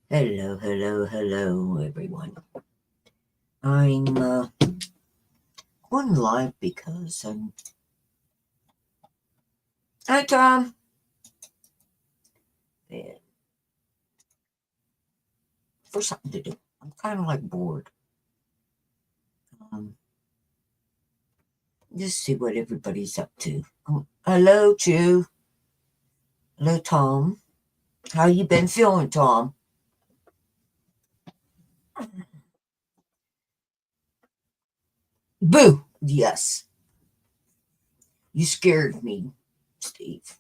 Hello, hello, hello, everyone. I'm on live because at eh, for something to do. I'm kind of like bored. Um, just see what everybody's up to. Hello, Chew. Hello, Tom. How you been feeling, Tom? Boo. Yes, you scared me, Steve.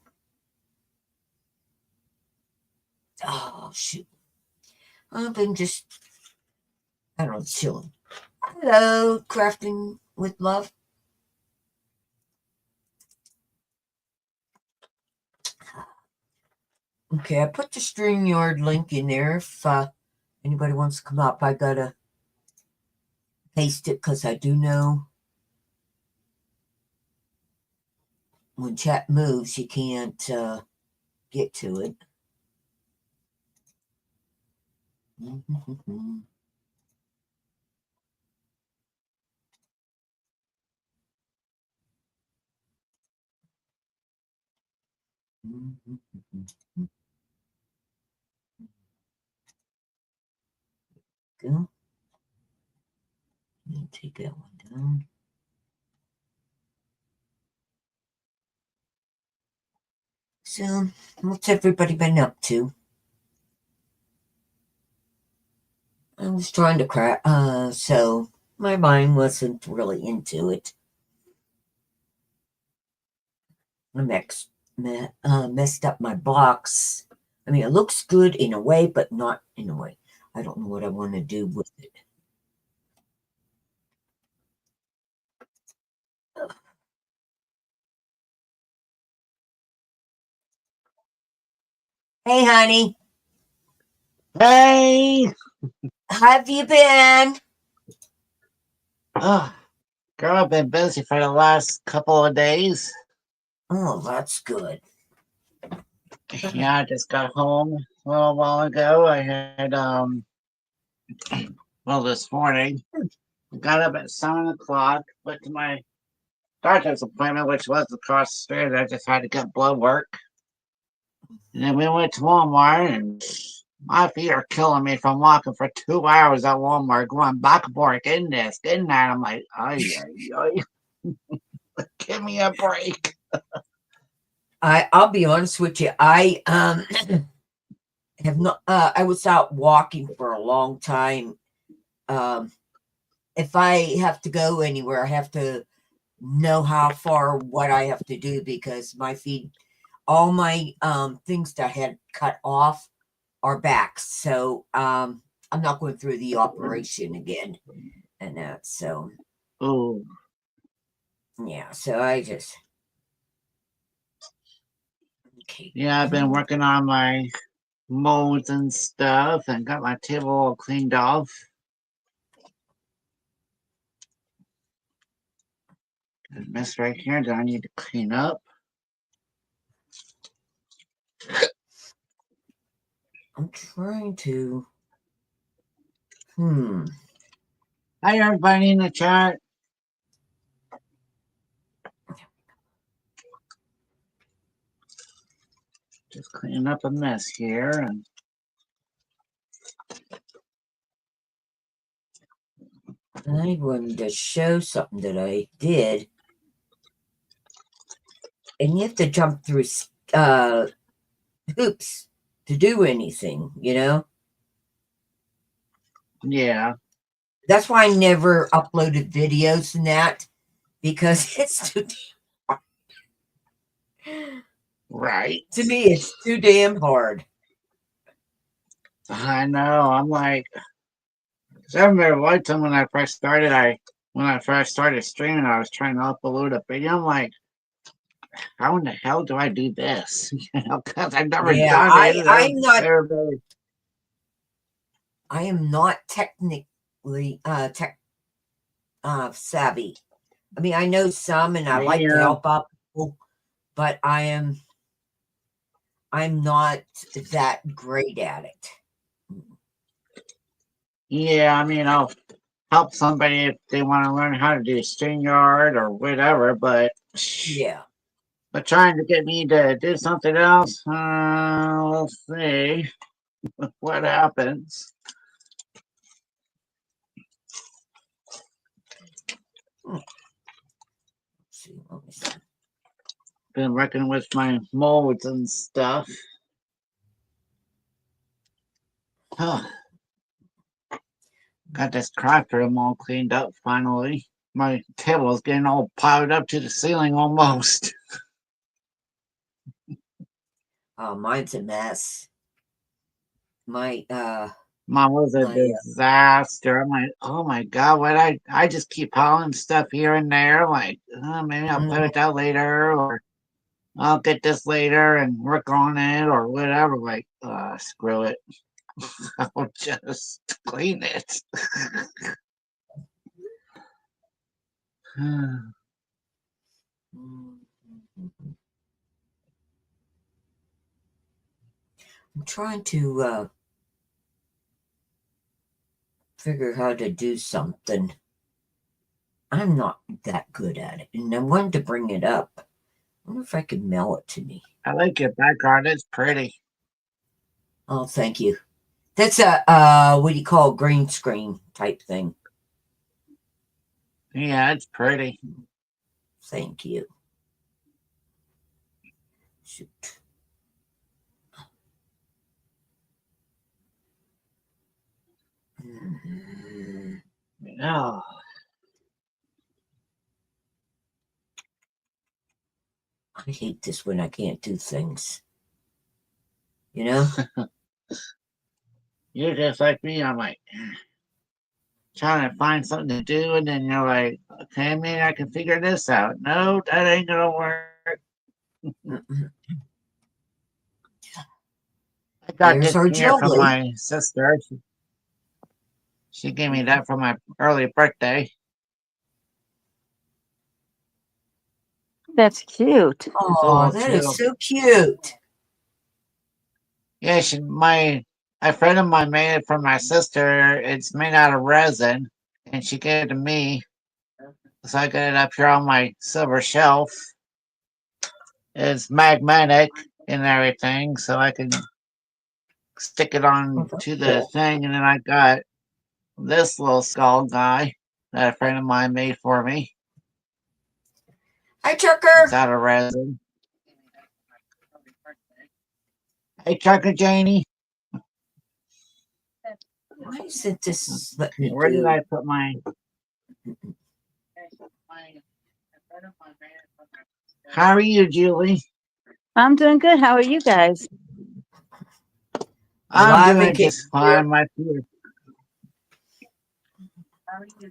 Oh shoot. I've been just I don't know, chilling. Hello, crafting with love. Okay, I put the StreamYard link in there. If anybody wants to come up, I gotta paste it because I do know when chat moves, you can't get to it. Go. Take that one down. So, what's everybody been up to? I was trying to craft, so my mind wasn't really into it. I messed up my box. I mean, it looks good in a way, but not in a way. I don't know what I want to do with it. Hey, honey, Hey! how have you been? Oh, girl, I've been busy for the last couple of days. Oh, that's good. Yeah, I just got home a little while ago. I had, well, this morning, got up at 7 o'clock, went to my doctor's appointment, which was across the street. I just had to get blood work. And then we went to Walmart, and my feet are killing me from walking for 2 hours at Walmart, going back and forth, getting this, getting that. I'm like, ay, ay, ay, give me a break. I'll be honest with you. I have not. I was out walking for a long time. Um, if I have to go anywhere, I have to know how far, what I have to do because my feet, all my things that I had cut off are back. So I'm not going through the operation again and that. So Ooh. yeah. So I just okay. Yeah, I've been working on my molds and stuff and got my table all cleaned off. There's a mess right here that I need to clean up. I'm trying to. Hmm. Hi, everybody in the chat. Just cleaning up a mess here. And I wanted to show something that I did, and you have to jump through hoops to do anything. You know. yeah, That's why I never uploaded videos and that because it's too right. to me it's too damn hard. I know. I'm like, 'cause I remember one time when I first started streaming, I was trying to upload a video. I'm like, how in the hell do I do this? Because I've never Yeah, done it. I And I'm not everybody, I am not technically savvy. I mean, I know some and I like to yeah, help out people, but I'm not that great at it. Yeah, I mean, I'll help somebody if they want to learn how to do StreamYard or whatever, Yeah. but trying to get me to do something else, we'll see what happens. See, let me see. Been working with my molds and stuff. Got this craft room all cleaned up finally. My table is getting all piled up to the ceiling almost. Oh, mine's a mess. My Mine was a my disaster. I'm like, oh my god, what I just keep piling stuff here and there. Like, maybe I'll play with that later, or I'll get this later and work on it, or whatever. Like, screw it. I'll just clean it. I'm trying to figure how to do something. I'm not that good at it, and I wanted to bring it up. I wonder if I could mail it to me. I like your background. It's pretty. Oh, thank you. That's a what do you call green screen type thing. Yeah, it's pretty. Thank you. Shoot. Oh, I hate this when I can't do things. You know? you're just like me. I'm like trying to find something to do, and then you're like, okay, maybe I can figure this out. No, that ain't gonna work. I got There's this our here from jelly. my sister. She gave me that for my early birthday. That's cute. It's a Oh, little that is too. so cute. Yeah, a friend of mine made it for my sister. It's made out of resin, and she gave it to me. So I got it up here on my silver shelf. It's magnetic and everything, so I can stick it on to the thing. And then I got this little skull guy that a friend of mine made for me. Hi, It's Tucker. out of resin. Hey, Chucker Janie. Why isn't this let me Where did do? I put my? How are you, Julie? I'm doing good. How are you guys? I'm Alive and doing kicking just here. fine.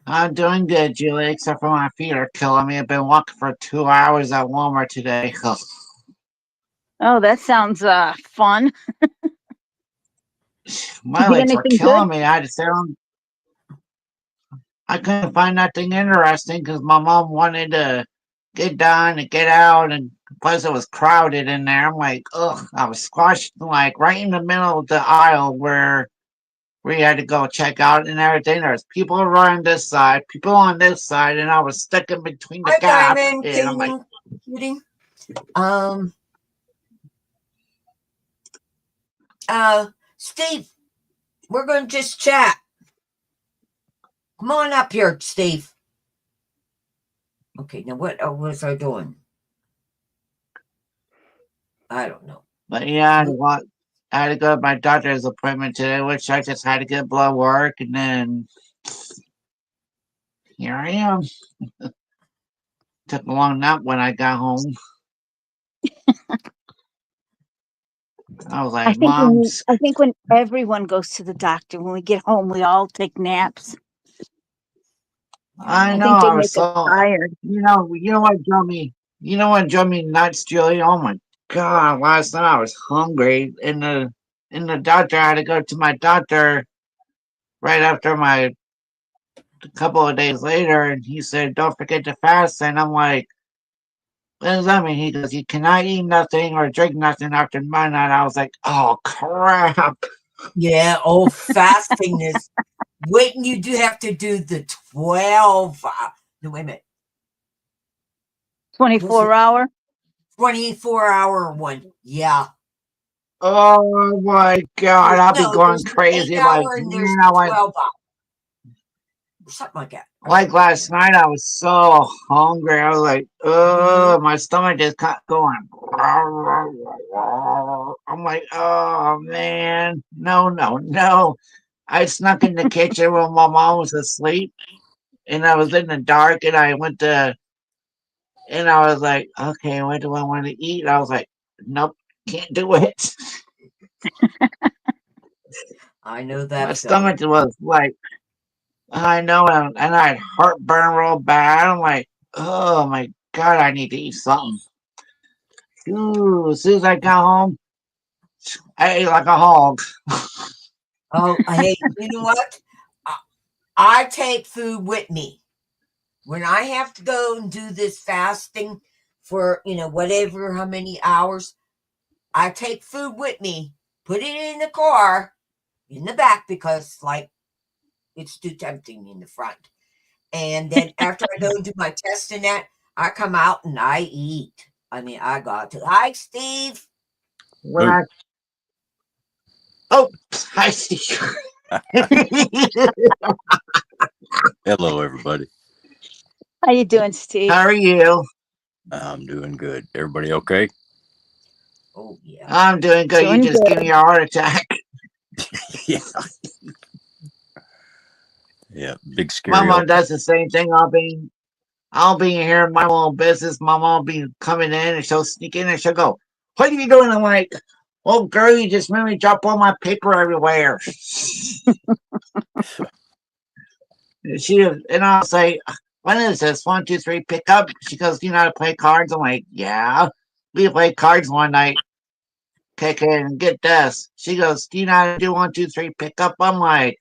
I'm doing good, Julie, except for my feet are killing me. I've been walking for 2 hours at Walmart today. Oh, that sounds fun. My You get legs were anything good? killing me. I had to sit on. I couldn't find nothing interesting because my mom wanted to get done and get out, and plus it was crowded in there. I'm like, ugh, I was squashed like right in the middle of the aisle where we had to go check out and everything. There's people around this side, people on this side, and I was stuck in between the Hi, gap. Diamond, And I'm like, Katie, Cutie. Um, Steve, we're going to just chat. Come on up here, Steve. Okay, now what was I doing? I don't know. but yeah, I had to go to my doctor's appointment today, which I just had to get blood work, and then here I am. Took a long nap when I got home. I was like, Mom, I think when everyone goes to the doctor, when we get home, we all take naps. I I know think they I was make us so, tired. you know what drove me nuts, Julie? Oh my God, last night I was hungry, and the doctor, I had to go to my doctor right after a couple of days later, and he said, don't forget to fast. And I'm like, what does that mean? He goes, you cannot eat nothing or drink nothing after midnight. I was like, oh crap. Yeah, fasting is Wait, you do have to do the 12. No, wait a minute. 24-hour. 24-hour one. Yeah. Oh my God, I'll be No, going there's an crazy. 8-hour and there's Man, a 12-hour. Something like that. like last night, I was so hungry. I was like, oh, my stomach just kept going. I'm like, oh man, no, no, no. I snuck in the kitchen when my mom was asleep, and I was in the dark, and I went to, and I was like, okay, what do I want to eat? I was like, nope, can't do it. I know My that feeling. stomach was like, I know, and I had heartburn real bad. I'm like, oh my God, I need to eat something. Ooh, as soon as I got home, I ate like a hog. Oh, hey, you know what? I take food with me. When I have to go and do this fasting for, whatever, how many hours, I take food with me, put it in the car, in the back, because, like, it's too tempting in the front. And then after I go and do my test and that, I come out and I eat. I mean, I got to. Hi, Steve. When I I see. Hello, everybody. How you doing, Steve? How are you? I'm doing good. Everybody okay? Oh, yeah. I'm doing good. Doing You just good. gave me a heart attack. Yeah. Yeah. Big My scary mom old. does the same thing. I'll be here in my little business. My mom will be coming in and she'll sneak in and she'll go, "What are you doing?" I'm like, "Oh, girl, you just made me drop all my paper everywhere." And I'll say, "When is this? 1, 2, 3, pick up." She goes, "Do you know how to play cards?" I'm like, "Yeah." We played cards one night. Kick in and get this. She goes, "Do you know how to do 1, 2, 3, pick up?" I'm like,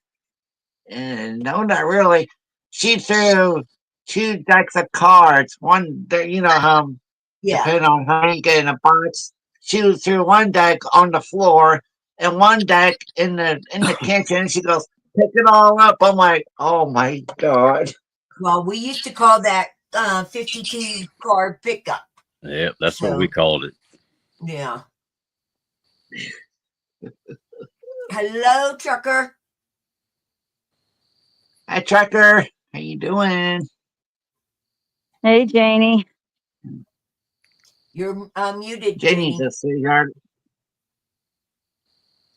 no, not really. She threw 2 decks of cards. One, Yeah. depending on how you get in a box. She threw one deck on the floor and one deck in the kitchen. She goes, "Pick it all up." I'm like, oh my God. Well, we used to call that 52 card pickup. Yeah, that's what So, we called it. yeah. Hello, trucker. Hi, Trucker. How you doing? Hey, Janie. You're muted, Janie's Janie. a sweetheart.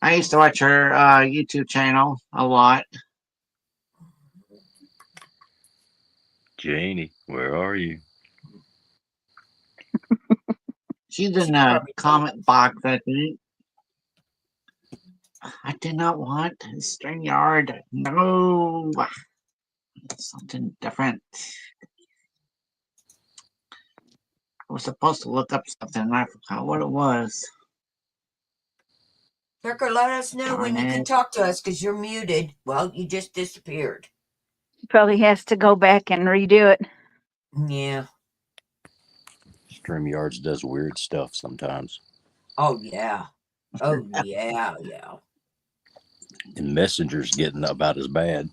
I used to watch her YouTube channel a lot. Janie, where are you? She's in She's the probably comment box, I think. I did not want StreamYard. No. Something different. I was supposed to look up something and I forgot what it was. Trucker, let us know Darn when you can it. talk to us because you're muted. Well, you just disappeared. He probably has to go back and redo it. Yeah. StreamYards does weird stuff sometimes. Oh, yeah. Oh, yeah, yeah. And Messenger's getting about as bad.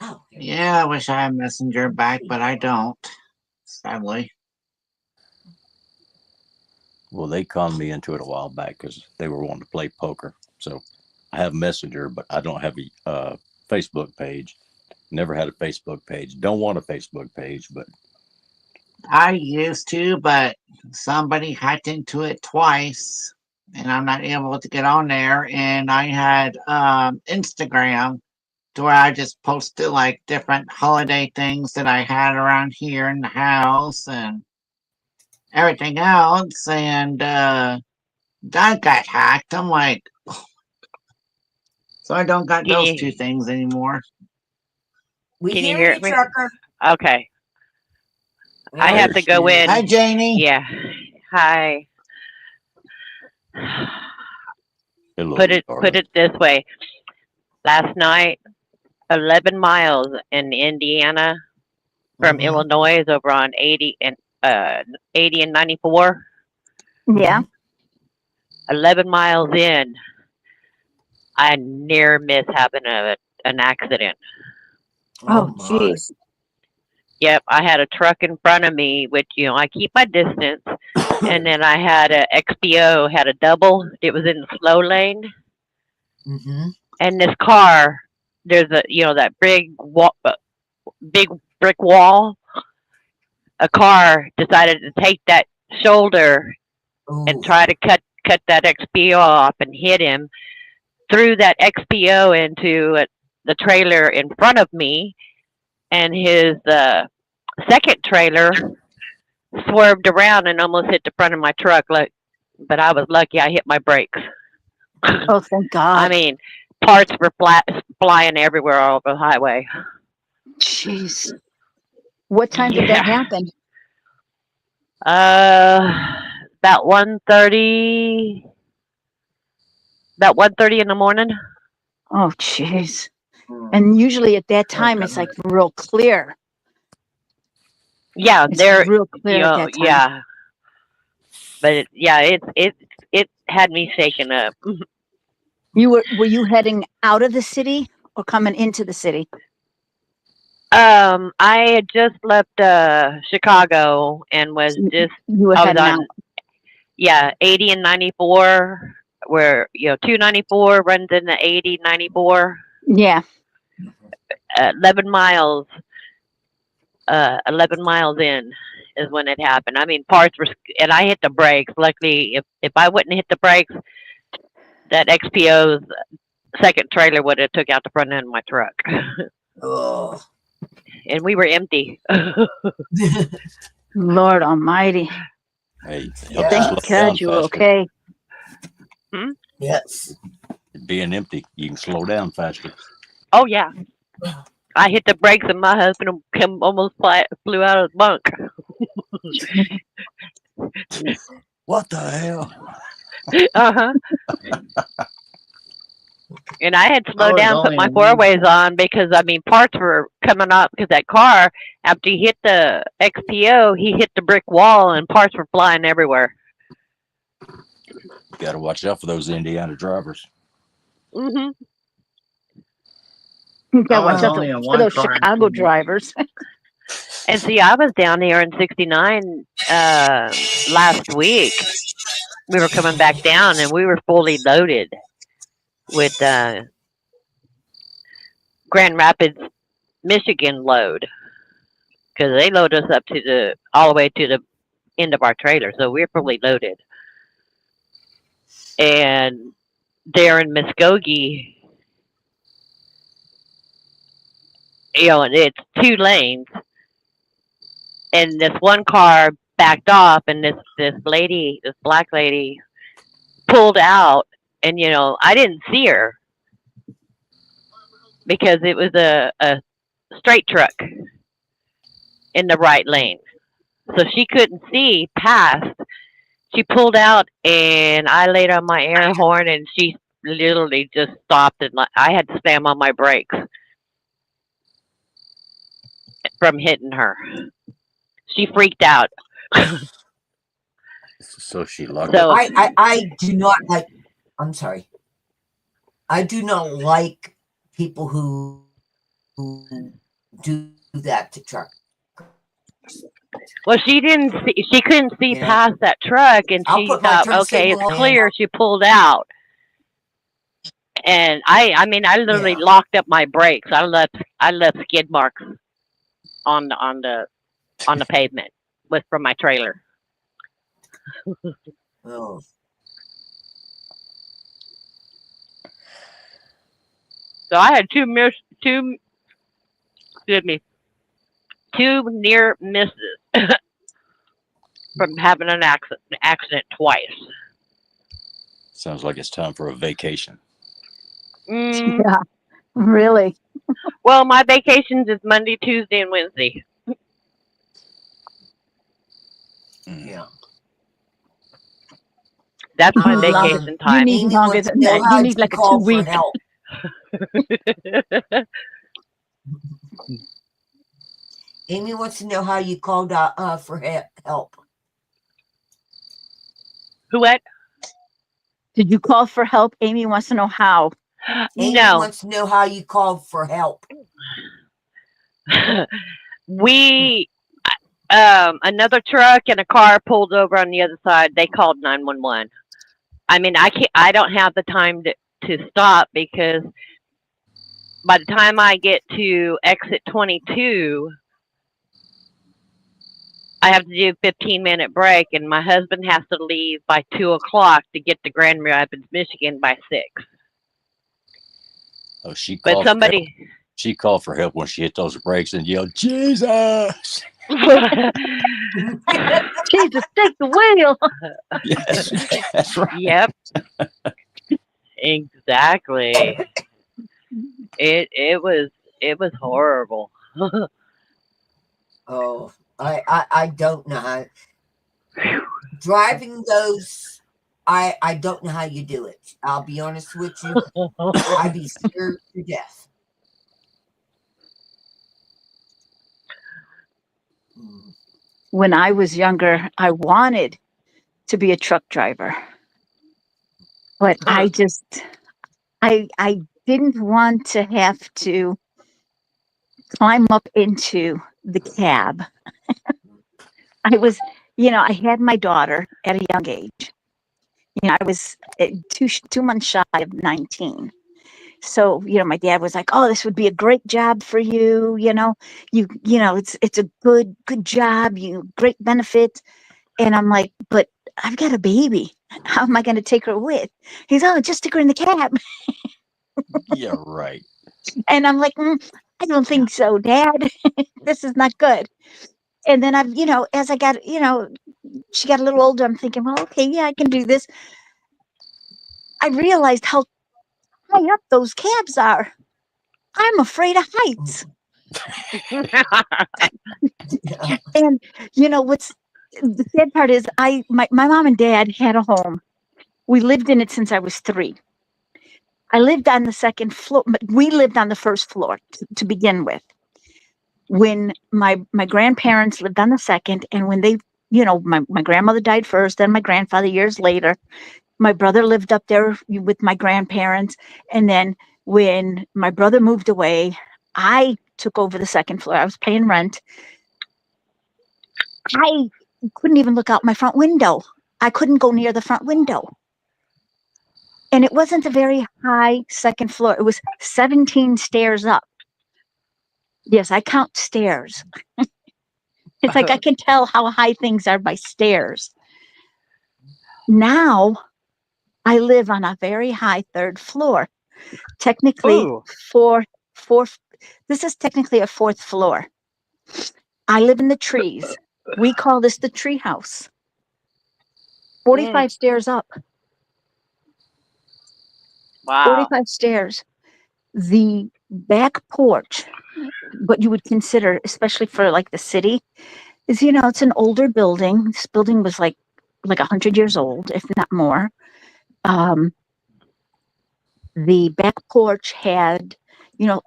Oh, Yeah, I wish I had Messenger back, but I don't. Sadly. Well, they conned me into it a while back because they were wanting to play poker. So I have Messenger, but I don't have a Facebook page. Never had a Facebook page. Don't want a Facebook page, but I used to, but somebody hacked into it twice and I'm not able to get on there. And I had Instagram to where I just posted like different holiday things that I had around here in the house and everything else. And that got hacked. I'm like, so I don't got Can those two you things anymore. we can you hear hear you, me? trucker. Okay. I Yeah, have there to she go is. Hi, in. Janie. Yeah. Hi. Hello, Put darling. it this way. Last night, 11 miles in Indiana from Mhm. Illinois is over on 80 and 94. Yeah. 11 miles in, I near miss having an accident. Oh, my. jeez. Yep, I had a truck in front of me, which I keep my distance, and then I had a XPO had a double. It was in the slow lane, Mm-hmm. and this car, there's that big brick wall. A car decided to take that shoulder and try to cut that XPO off and hit him. Threw that XPO into the trailer in front of me, and his second trailer swerved around and almost hit the front of my truck. But I was lucky I hit my brakes. Oh, thank God. I mean, parts were flying everywhere all over the highway. Jeez. What time did that happen? About 1:30. About 1:30 in the morning. Oh, jeez. And usually at that time, it's like real clear. Yeah, It's there. real clear at that time. Yeah, but it had me shaken up. Were you heading out of the city or coming into the city? I had just left Chicago and was just You were I was heading on out. 80 and 94, where 294 runs into 80, 94. Yeah. 11 miles. 11 miles in is when it happened. I mean, parts were, and I hit the brakes. Luckily, if I wouldn't hit the brakes, that XPO's second trailer would have took out the front end of my truck. Oh. And we were empty. Lord Almighty. Hey, Yeah. Thank God you were okay. Yes. Being empty, you can slow down faster. Oh yeah. I hit the brakes and my husband almost flew out of the bunk. What the hell? Uh-huh. And I had to slow was down, put only my in four ways on because parts were coming up because that car, after he hit the XPO, he hit the brick wall and parts were flying everywhere. Got to watch out for those Indiana drivers. Mm-hmm. You gotta watch was out only in for one those car. Chicago drivers. And see, I was down here in 69 last week. We were coming back down and we were fully loaded with Grand Rapids, Michigan load, because they load us up to all the way to the end of our trailer, so we're fully loaded. And there in Muskogee, and it's 2 lanes, and this one car backed off, and this black lady, pulled out, and I didn't see her because it was a straight truck in the right lane, so she couldn't see past. She pulled out, and I laid on my air horn, and she literally just stopped, and I had to slam on my brakes from hitting her. She freaked out. So she locked So up. I do not like. I'm sorry. I do not like people who do that to truck. Well, she didn't see. She couldn't see Yeah. past that truck, and I'll she put my thought, turn "Okay, it's signal on. clear." She pulled out, and I literally Yeah. locked up my brakes. I left skid marks on the pavement from my trailer. Oh. So I had two near misses from having an accident twice. Sounds like it's time for a vacation. Yeah, really. Well, my vacations is Monday, Tuesday, and Wednesday. Yeah. That's my Um, vacation You time. need Amy longer wants to than know that. how You need to like a call 2 for week. help. Amy wants to know how you called for help. Who what? Did you call for help? Amy wants to know how. Amy No, wants to know how you called for help. we another truck and a car pulled over on the other side. They called 911. I mean, I don't have the time to stop because by the time I get to exit 22, I have to do a 15-minute break, and my husband has to leave by 2 o'clock to get to Grand Rapids, Michigan by 6. Oh, she But called for help. somebody, She called for help when she hit those brakes and yelled, "Jesus!" Jesus, take the wheel. Yes, that's right. yep, exactly. It was horrible. Oh, I don't know how driving those. I don't know how you do it. I'll be honest with you. I'd be scared to death. Mm. When I was younger, I wanted to be a truck driver, but I didn't want to have to climb up into the cab. I was, I had my daughter at a young age. I was 2 months shy of 19. So, my dad was like, "Oh, this would be a great job for you. It's a good job, great benefits." And I'm like, "But I've got a baby. How am I going to take her with?" He's, "Oh, just stick her in the cab." Yeah, right. And I'm like, "I don't think so, Dad. This is not good." And then as I got, she got a little older, I'm thinking, well, okay, yeah, I can do this. I realized how high up those cabs are. I'm afraid of heights. Yeah. And what's the sad part is my mom and dad had a home. We lived in it since I was 3. I lived on the second floor, but we lived on the first floor to begin with. When my grandparents lived on the second, and when they, my grandmother died first, then my grandfather years later. My brother lived up there with my grandparents, and then when my brother moved away, I took over the second floor. I was paying rent. I couldn't even look out my front window. I couldn't go near the front window. And it wasn't a very high second floor. It was 17 stairs up. Yes, I count stairs. It's like I can tell how high things are by stairs. Now I live on a very high 3rd floor. Technically, Ooh. this is technically a 4th floor. I live in the trees. We call this the tree house. 45 stairs up. Wow. 45 stairs. The back porch, what you would consider, especially for like the city, is, it's an older building. This building was like 100 years old, if not more. The back porch had,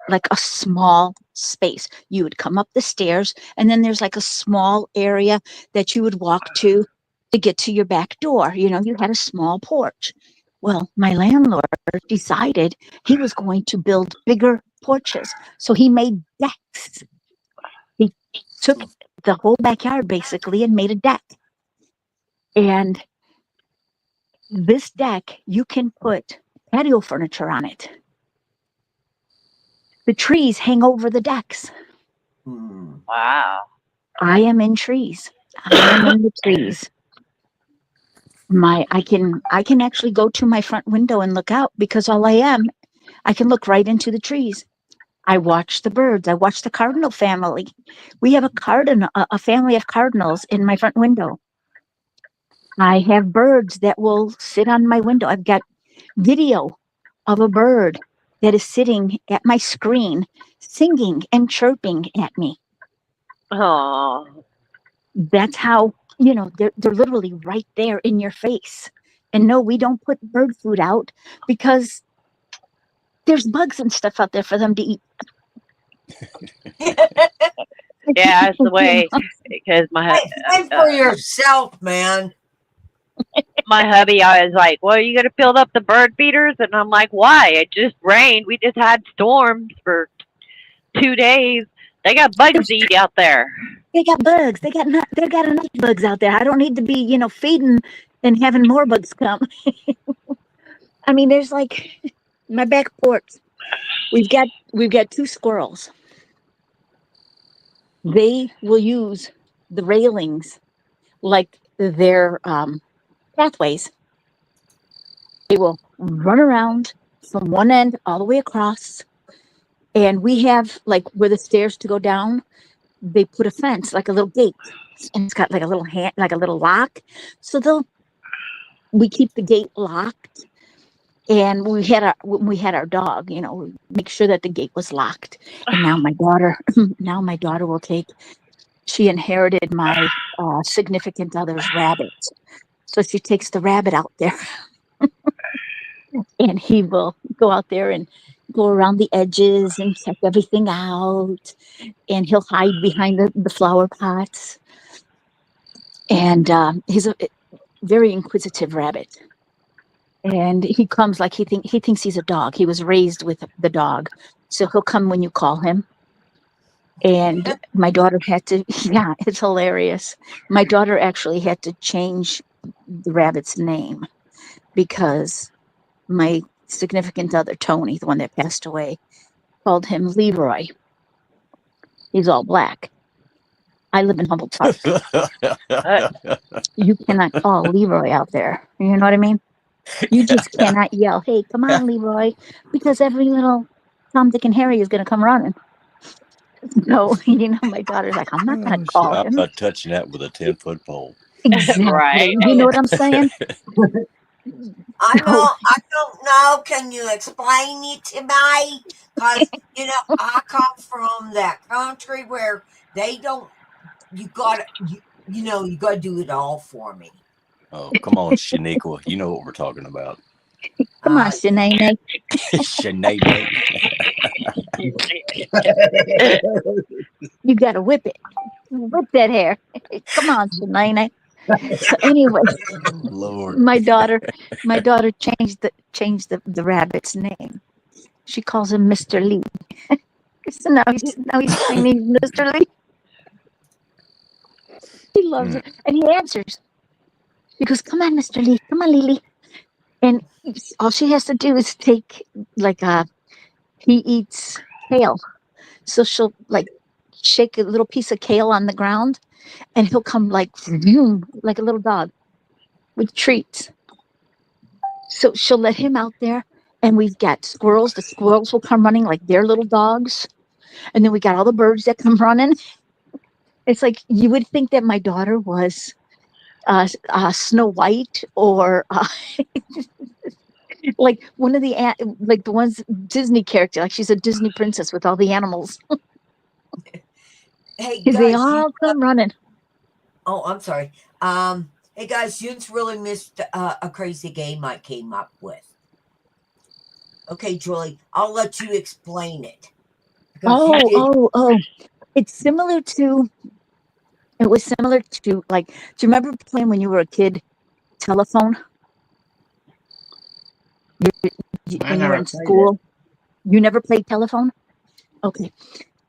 like a small space. You would come up the stairs, and then there's like a small area that you would walk to get to your back door. You had a small porch. Well, my landlord decided he was going to build bigger porches. So he made decks. He took the whole backyard basically and made a deck. And this deck, you can put patio furniture on it. The trees hang over the decks. Wow. I am in trees. I am in the trees. I can actually go to my front window and look out because I can look right into the trees. I watch the birds. I watch the cardinal family. We have a family of cardinals in my front window. I have birds that will sit on my window. I've got video of a bird that is sitting at my screen, singing and chirping at me. Oh. That's how, they're literally right there in your face. And no, we don't put bird food out because there's bugs and stuff out there for them to eat. Yeah, that's the way. Because Think for yourself, man. My hubby, I was like, well, are you going to build up the bird feeders? And I'm like, why? It just rained. We just had storms for 2 days. They got bugs to eat out there. They got bugs. They got enough bugs out there. I don't need to be, feeding and having more bugs come. I mean, there's like my back porch. We've got 2 squirrels. They will use the railings like their pathways. They will run around from one end all the way across. And we have like where the stairs to go down, they put a fence, like a little gate. And it's got like a little like a little lock. So we keep the gate locked. And when we had our dog, make sure that the gate was locked. And now my daughter will take. She inherited my significant other's rabbit, so she takes the rabbit out there, and he will go out there and go around the edges and check everything out, and he'll hide behind the flower pots. And he's a very inquisitive rabbit. And he comes like he thinks he's a dog. He was raised with the dog. So he'll come when you call him. And my daughter had to, yeah, it's hilarious. My daughter actually had to change the rabbit's name because my significant other, Tony, the one that passed away, called him Leroy. He's all black. I live in Humboldt Park. You cannot call Leroy out there. You know what I mean? You just cannot yell, hey, come on, Leroy, because every little Tom, Dick, and Harry is going to come running. No, my daughter's like, I'm not going to call I'm him. not touching that with a 10-foot pole. Exactly. Right. You know what I'm saying? I don't know. Can you explain it to me? Because, I come from that country where they don't, you gotta do it all for me. Oh, come on, Shaniqua. You know what we're talking about. Come on, Shanae. Shanae. You got to whip it. Whip that hair. Come on, Shanae. So anyway, Lord. my daughter changed the rabbit's name. She calls him Mr. Lee. So now he's Chinese Mr. Lee. He loves it, and he answers. She goes, "Come on, Mr. Lee. Come on, Lily." And all she has to do is take he eats kale, so she'll like shake a little piece of kale on the ground, and he'll come like a little dog with treats. So she'll let him out there, and we've got squirrels. The squirrels will come running like they're little dogs, and then we got all the birds that come running. It's like you would think that my daughter was Snow White or like one of the ones Disney character, like she's a Disney princess with all the animals. Hey They guys, all come running. oh, I'm sorry. Hey guys, June's really missed a crazy game I came up with. Okay, Julie, I'll let you explain it. Oh! It's similar to. It was similar to like. Do you remember playing when you were a kid? Telephone. When you were in school, you never played telephone. Okay.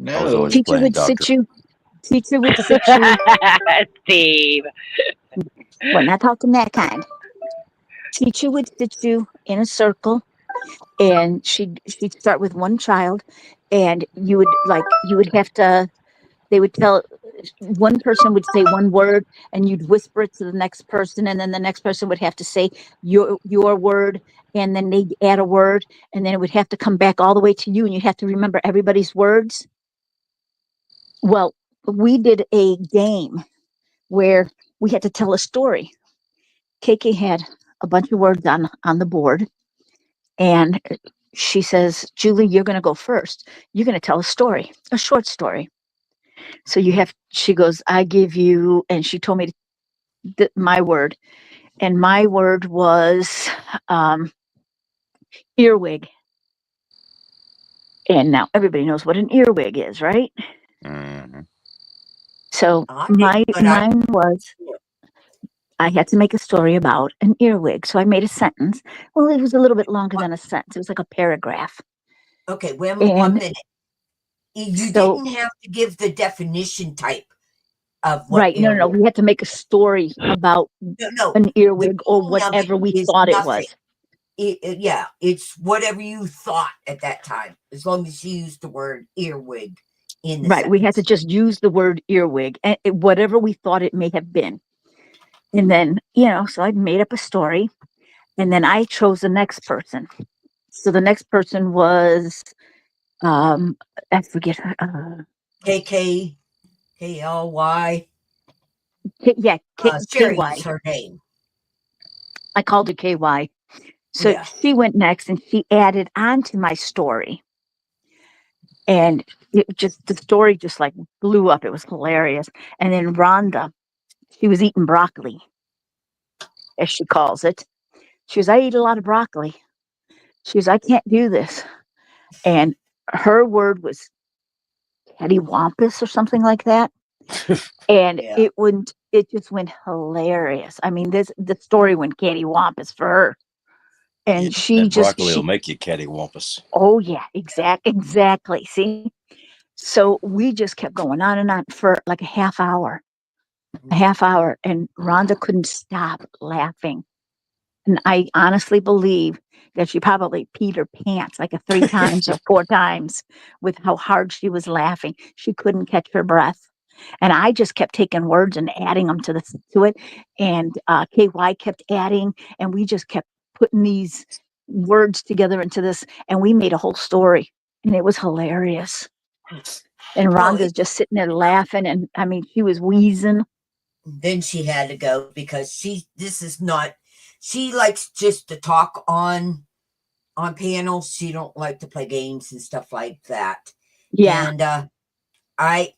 I was No. always Teacher playing would doctor. sit you. Teacher would sit you. Steve. We're not talking that kind. Teacher would sit you in a circle, and she'd start with one child, and you would have to. They would tell one person would say one word, and you'd whisper it to the next person, and then the next person would have to say your word, and then they'd add a word, and then it would have to come back all the way to you, and you'd have to remember everybody's words. Well, we did a game where we had to tell a story. KK had a bunch of words on the board, and she says, Julie, you're going to go first. You're going to tell a story, a short story. So she goes, I give you, and she told me my word, and my word was earwig. And now everybody knows what an earwig is, right? Mm-hmm. So I didn't, but mine was I had to make a story about an earwig. So I made a sentence. Well, it was a little bit longer than a sentence. It was like a paragraph. Okay, wait one And minute. You so, didn't have to give the definition type of what right. No, no, no. earwig. We had to make a story about No, an the earwig or meaning of it whatever we is thought it nothing. was. Yeah, it's whatever you thought at that time, as long as you used the word earwig in the Right. We had to sentence. just use the word earwig and whatever we thought it may have been. And then, so I made up a story and then I chose the next person. So the next person was, I forget her, KK, KLY. yeah, Sherry KY. is her name. I called her KY. So Yeah. she went next and she added on to my story. And the story just like blew up. It was hilarious. And then Rhonda, she was eating broccoli, as she calls it. She goes, I eat a lot of broccoli. She goes, I can't do this. And her word was cattywampus or something like that. And Yeah. it just went hilarious. I mean, the story went cattywampus for her. And That broccoli will make you cattywampus. oh yeah, exactly. See? So we just kept going on and on for like a half hour, and Rhonda couldn't stop laughing. And I honestly believe that she probably peed her pants like 3 times or 4 times with how hard she was laughing. She couldn't catch her breath. And I just kept taking words and adding them to it. And KY kept adding, and we just kept putting these words together into this, and we made a whole story. And it was hilarious. And Well, Rhonda's just sitting there laughing, and I mean, she was wheezing. then she had to go because she likes just to talk on panels. She don't like to play games and stuff like that. Yeah, And I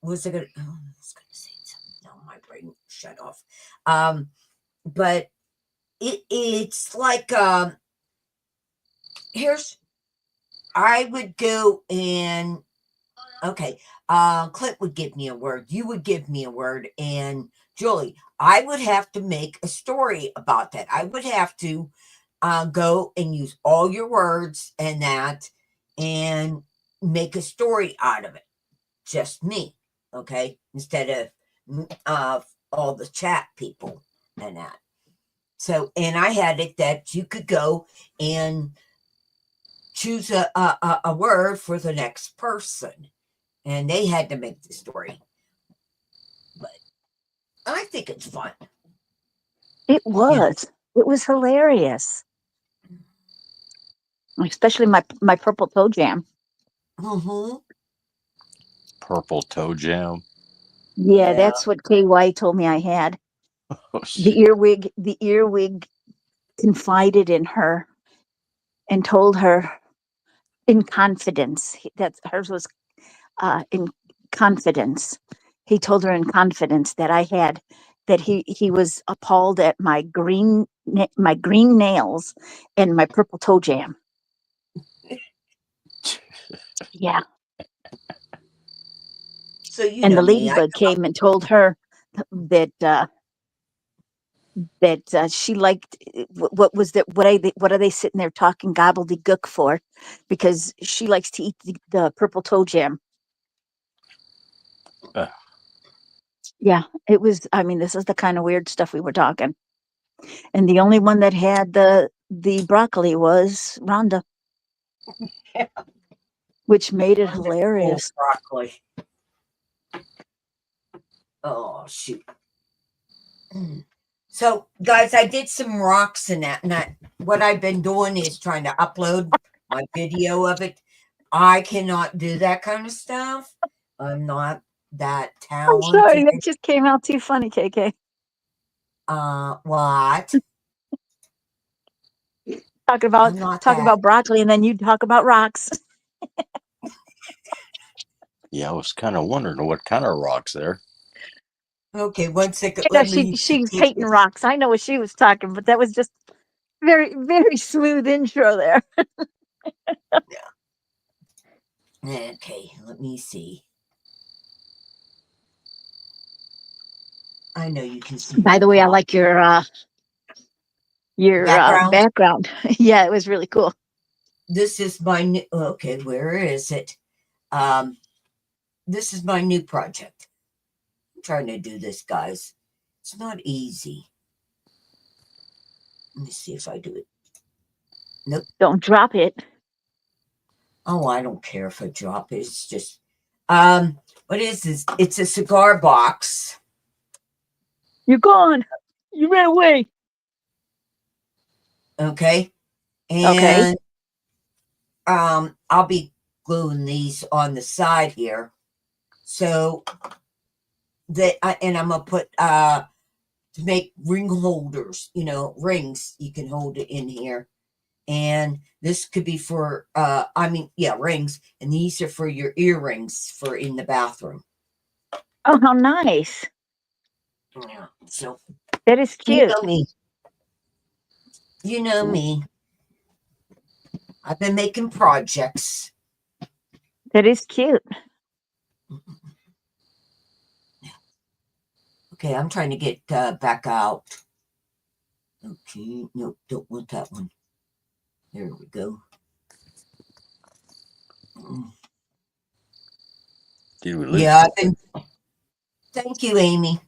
was I gonna say something. No, my brain shut off. But it's like here's I would go and okay, Clint would give me a word, you would give me a word, and Julie, I would have to make a story about that. I would have to go and use all your words and that and make a story out of it. Just me, okay? Instead of all the chat people and that. So, and I had it that you could go and choose a word for the next person, and they had to make the story. But I think it's fun. it You know. was. It was hilarious, especially my purple toe jam. Mm-hmm. Purple toe jam. Yeah, Yeah. that's what KY told me I had. Oh, The shoot. earwig confided in her and told her in confidence. That's hers was in confidence. He told her in confidence that I had that he was appalled at my green nails and my purple toe jam. Yeah, So you and the know me. I ladybug came and told her that she liked what was that what are they sitting there talking gobbledygook for, because she likes to eat the purple toe jam. Uh, Yeah, it was, I mean, this is the kind of weird stuff we were talking, and the only one that had the broccoli was Rhonda, which made it wonderful hilarious. broccoli. Oh shoot. So guys, I did some rocks in that, and what I've been doing is trying to upload my video of it. I cannot do that kind of stuff. I'm not that I'm sorry, talented. that just came out too funny, KK. What? I'm not Talk that. about broccoli, and then you talk about rocks. yeah, I was kind of wondering what kind of rocks there. Okay, 1 second. I know Let me she was get hating this. rocks. I know what she was talking, but that was just very smooth intro there. Okay, let me see. I know you can see. By the way, I like your Background? background. Yeah, it was really cool. This is my new. Okay, where is it? This is my new project. I'm trying to do this, guys. It's not easy. Let me see if I do it. Don't drop it. Oh, I don't care if I drop it. It's just, what is this? It's a cigar box. You're gone. You ran away. Okay. Okay. And I'll be gluing these on the side here. So that and I'm gonna put to make ring holders, rings you can hold it in here. And this could be for rings, and these are for your earrings for in the bathroom. Oh, how nice. Yeah. So That is you cute. know me. You know me. I've been making projects. That is cute. Okay, I'm trying to get back out. Okay, nope, don't want that one. There we go. Did we lose? Yeah, thank you, Amy.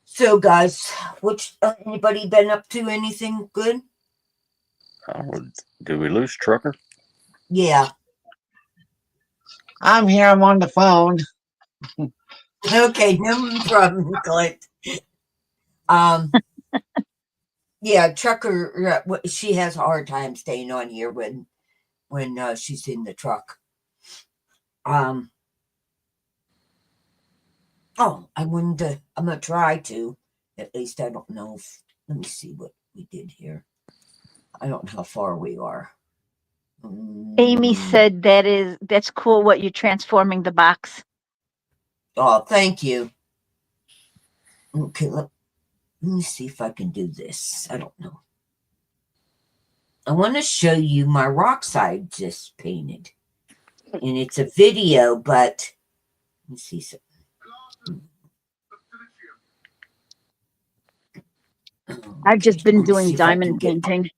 So, guys, anybody been up to anything good? Did we lose Trucker? Yeah. I'm here. I'm on the phone. Okay, no problem, Clint. Yeah, Trucker. She has a hard time staying on here when she's in the truck. Oh, I wouldn't. I'm gonna try to. At least I don't know if. Let me see what we did here. I don't know how far we are. Amy said that's cool what you're transforming the box. Oh, thank you. Okay, let me see if I can do this. I don't know. I want to show you my rocks I just painted. And it's a video, but let me see something. I've just been Let me see doing if I can diamond get- painting.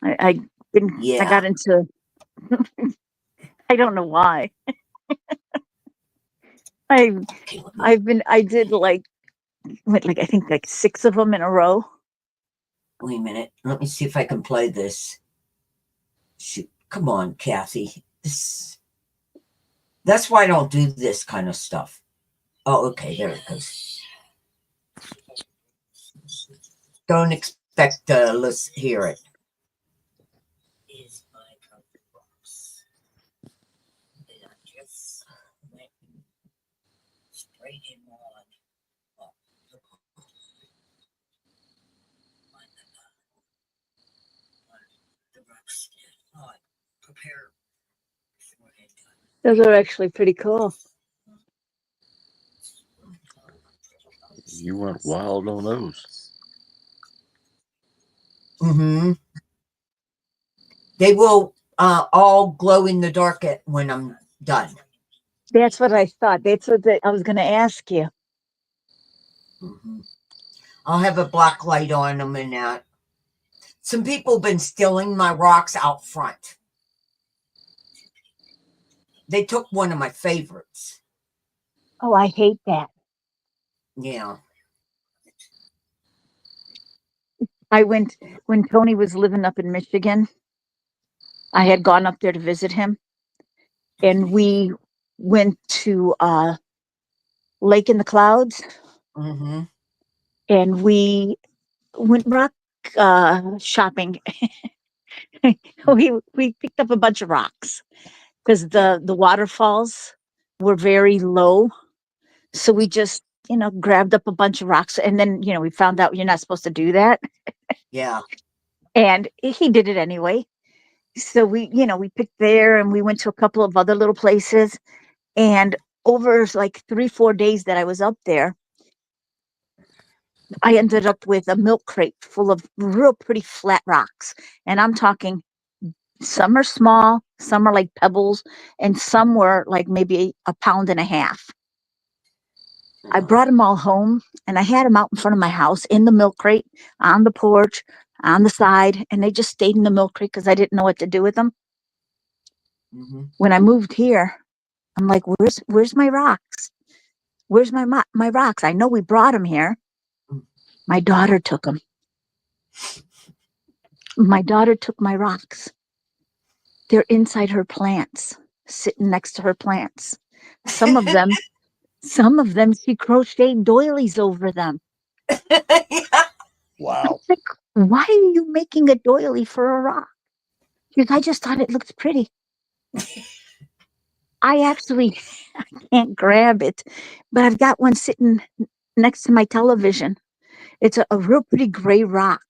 I Yeah. got into I don't know why. Okay, I did like I think like 6 of them in a row. wait a minute. Let me see if I can play this. Shoot. Come on, Kathy. That's why I don't do this kind of stuff. Oh, okay. There it goes. Don't expect to hear it. Those are actually pretty cool. You went wild on those. Mm-hmm. They will all glow in the dark when I'm done. That's what I thought. That's what I was going to ask you. Mm-hmm. I'll have a black light on them and that. Some people have been stealing my rocks out front. They took one of my favorites. Oh, I hate that. Yeah. I went when Tony was living up in Michigan. I had gone up there to visit him, and we went to Lake in the Clouds, Mm-hmm. and we went rock shopping. we picked up a bunch of rocks because the waterfalls were very low, so we just grabbed up a bunch of rocks, and then we found out you're not supposed to do that. Yeah. And he did it anyway. So we picked there, and we went to a couple of other little places, and over like 3-4 days that I was up there, I ended up with a milk crate full of real pretty flat rocks. And I'm talking, some are small, some are like pebbles, and some were like maybe a pound and a half. I brought them all home, and I had them out in front of my house in the milk crate, on the porch, on the side, and they just stayed in the milk crate because I didn't know what to do with them. Mhm. When I moved here, I'm like, where's my rocks? Where's my rocks? I know we brought them here. My daughter took them. My daughter took my rocks. They're inside her plants, sitting next to her plants. Some of them, she crocheted doilies over them. Yeah. Wow. Like, why are you making a doily for a rock? Because I just thought it looked pretty. I can't grab it, but I've got one sitting next to my television. It's a real pretty gray rock,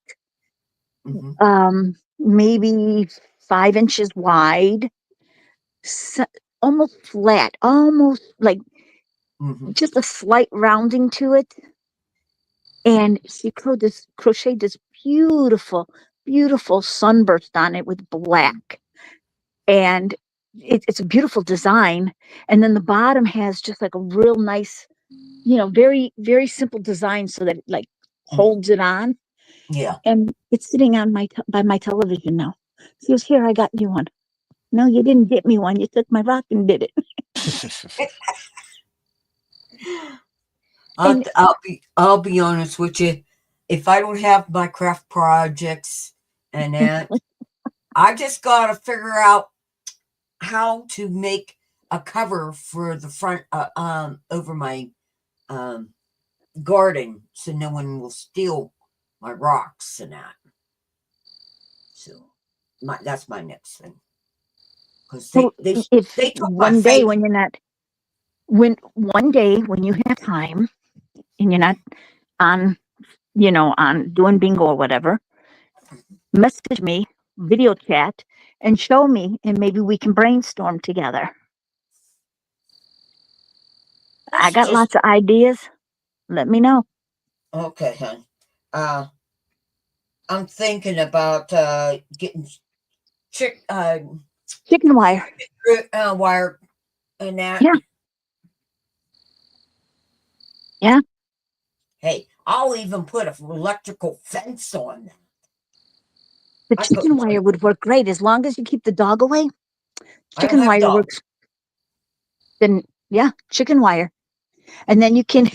Mhm. maybe 5 inches wide, almost flat, almost like Mhm. just a slight rounding to it. And she crocheted this beautiful, beautiful sunburst on it with black. And it's a beautiful design. And then the bottom has just like a real nice, very, very simple design so that it like holds it on. Yeah. And it's sitting on by my television now. She goes, "Here, I got you one." "No, you didn't get me one. You took my rock and did it." And I'll be honest with you. If I don't have my craft projects and that, I just gotta figure out how to make a cover for the front over my um garden so no one will steal my rocks and that. So that's my next thing. Because so if they took my one day face. when you're not, when one day when you have time and you're not on, on doing bingo or whatever, message me, video chat, and show me, and maybe we can brainstorm together. I That's got just lots of ideas. Let me know. okay, hon. I'm thinking about getting chick Chicken wire. wire and that. Yeah. Yeah. Hey, I'll even put an electrical fence on that. The I put chicken wire would work great as long as you keep the dog away. I don't Chicken have wire dogs. works. Then, yeah, chicken wire. And then you can,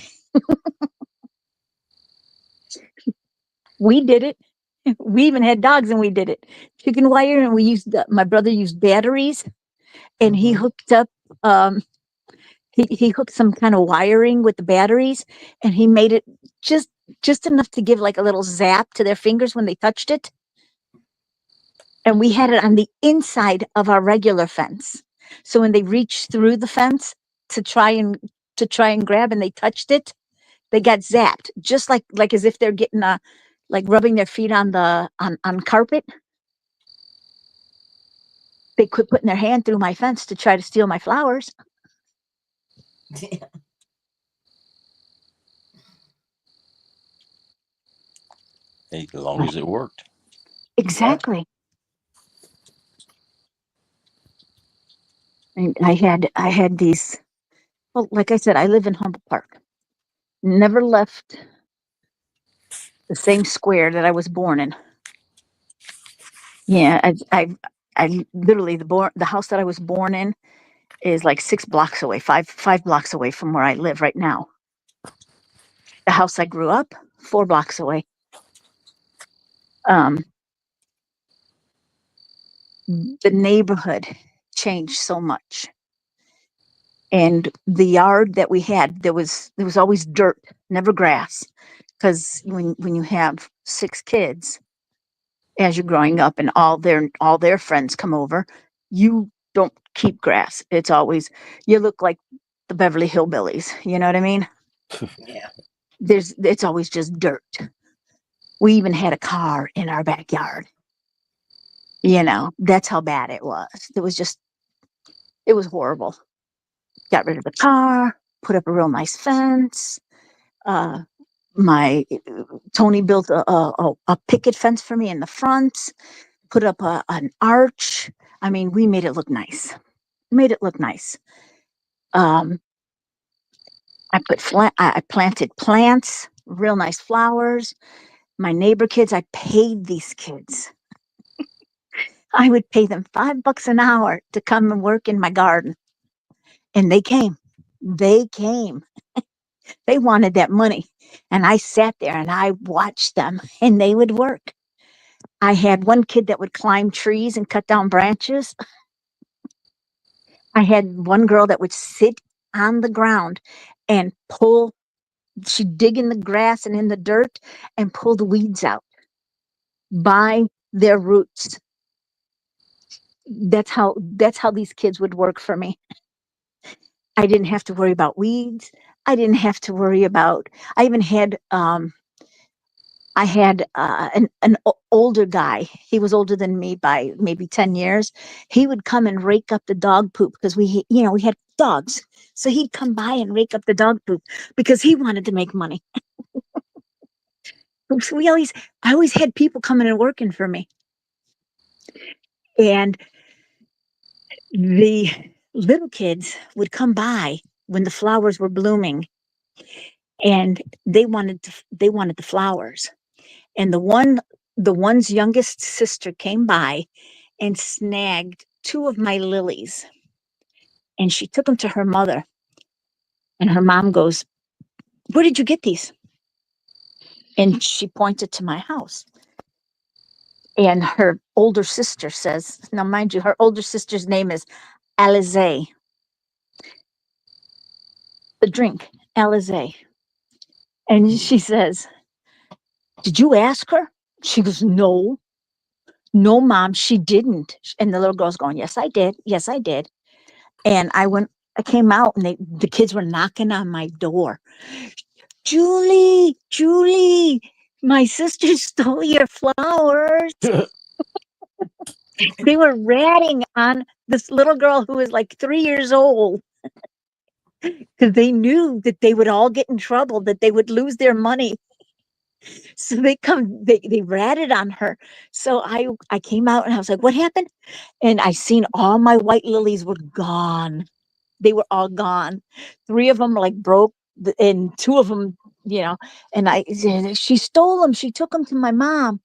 we did it. We even had dogs and we did it. Chicken wire, and my brother used batteries, and he Mhm. hooked up, he hooked some kind of wiring with the batteries, and he made it just enough to give like a little zap to their fingers when they touched it. And we had it on the inside of our regular fence. So when they reached through the fence to try and grab, and they touched it, they got zapped, just like as if they're getting like rubbing their feet on on carpet. They quit putting their hand through my fence to try to steal my flowers. Hey, as long as it worked. Exactly. And I had these. Well, like I said, I live in Humboldt Park. Never left the same square that I was born in. Yeah, I literally the house that I was born in is like 6 blocks away, five blocks away from where I live right now. The house I grew up, 4 blocks away. Um, the neighborhood changed so much, and the yard that we had, there was always dirt, never grass, because when you have 6 kids, as you're growing up, and all their friends come over, you don't keep grass. It's always, you look like the Beverly Hillbillies. You know what I mean? Yeah. It's always just dirt. We even had a car in our backyard. That's how bad it was. It was horrible. Got rid of the car, put up a real nice fence. My Tony built a picket fence for me in the front, put up an arch. I mean, we made it look nice. Made it look nice. Um, I planted plants, real nice flowers. My neighbor kids, I paid these kids. I would pay them $5 an hour to come and work in my garden. And they came. They came. They wanted that money. And I sat there and I watched them and they would work. I had one kid that would climb trees and cut down branches. I had one girl that would sit on the ground and she'd dig in the grass and in the dirt and pull the weeds out by their roots. That's how these kids would work for me. I didn't have to worry about weeds. I didn't have to worry about, I even had, an older guy. He was older than me by maybe 10 years. He would come and rake up the dog poop because we had dogs. So he'd come by and rake up the dog poop because he wanted to make money. So I always had people coming and working for me. And the little kids would come by when the flowers were blooming and they wanted the flowers. And the one's youngest sister came by and snagged 2 of my lilies. And she took them to her mother. And her mom goes, "Where did you get these?" And she pointed to my house. And her older sister says, now mind you, her older sister's name is Alizé. The drink, Alizé. And she says, "Did you ask her?" She goes, "No, mom, she didn't." And the little girl's going, "Yes, I did. Yes, I did." And I came out and the kids were knocking on my door. Julie, my sister stole your flowers. They were ratting on this little girl who was like 3 years old because they knew that they would all get in trouble, that they would lose their money. So they ratted on her. So I came out and I was like, "What happened?" And I seen all my white lilies were gone. They were all gone. 3 of them like broke and 2 of them, and she stole them. She took them to my mom.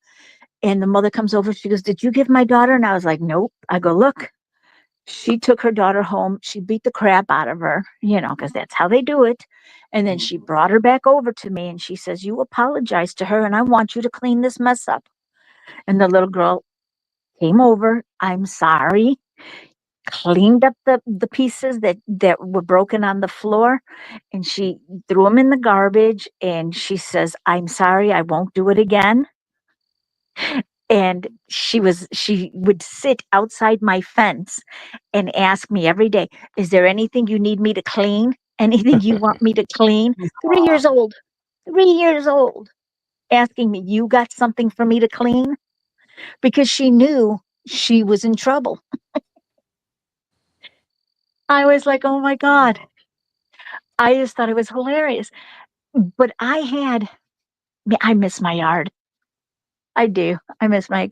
And the mother comes over. She goes, "Did you give my daughter?" And I was like, "Nope." I go, "Look, she took her daughter home. She beat the crap out of her, because that's how they do it. And then she brought her back over to me and she says, 'You apologize to her and I want you to clean this mess up.'" And the little girl came over. "I'm sorry." Cleaned up the pieces that were broken on the floor, and she threw them in the garbage. And she says, "I'm sorry, I won't do it again." And she would sit outside my fence and ask me every day, "Is there anything you need me to clean? Anything you want me to clean?" 3 years old. 3 years old. Asking me, "You got something for me to clean?" Because she knew she was in trouble. I was like, "Oh my God." I just thought it was hilarious. But I miss my yard. I do. I miss my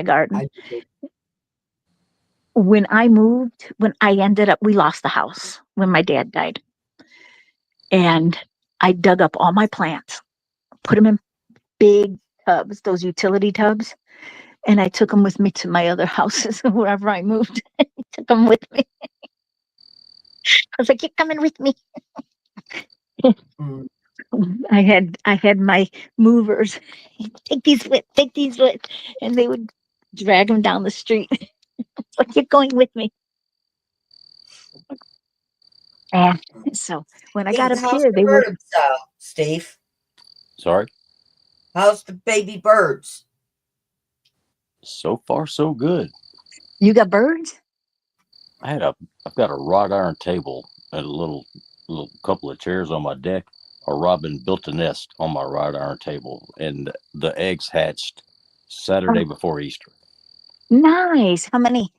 garden. I do. When I ended up, we lost the house when my dad died. And I dug up all my plants, put them in big tubs, those utility tubs. And I took them with me to my other houses, wherever I moved. I took them with me. I was like, "You're coming with me." Mm. I had my movers take these with, and they would drag them down the street. It's like, "You're going with me." And so when I got up How's here, the they were, birds, Steve? Sorry. How's the baby birds? So far, so good. "You got birds?" I've got a wrought iron table and a little couple of chairs on my deck. A robin built a nest on my wrought iron table, and the eggs hatched Saturday before Easter. Nice. How many?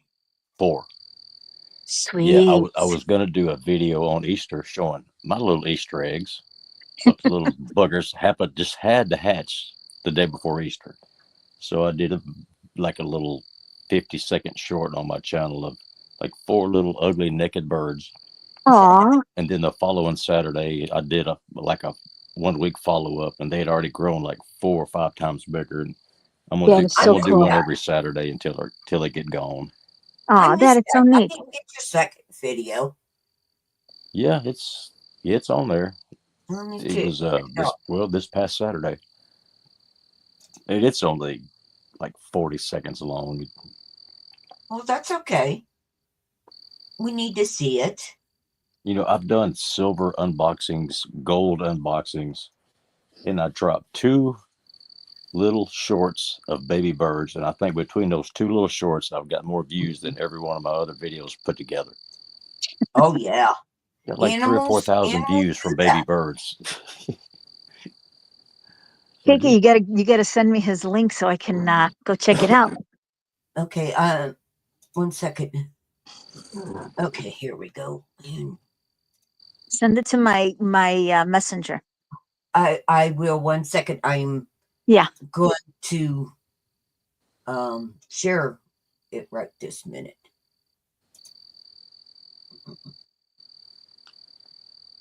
4. Yeah, Sweet. I was gonna do a video on Easter showing my little Easter eggs, but the little buggers had to hatch the day before Easter. So I did a little 50-second short on my channel of like 4 little ugly naked birds. Aw, And then the following Saturday, I did a 1 week follow up, and they had already grown like 4 or 5 times bigger. And I'm gonna that do is I'm so gonna do cool. one every Saturday until they get gone. I Aw, that missed is so that. I neat. didn't get your second video. Yeah, it's on there. Let me It check was it out. this past Saturday. And it's only like 40 seconds long. Well, that's okay. We need to see it. You know, I've done silver unboxings, gold unboxings, and I dropped 2 little shorts of baby birds, and I think between those 2 little shorts, I've got more views than every one of my other videos put together. Oh yeah. Got like 3 or 4,000 views from do baby that. birds. Kiki, you gotta send me his link so I can go check it out. Okay, 1 second. Okay, here we go. And Send it to my messenger. I will. 1 second. I'm Yeah. going to share it right this minute.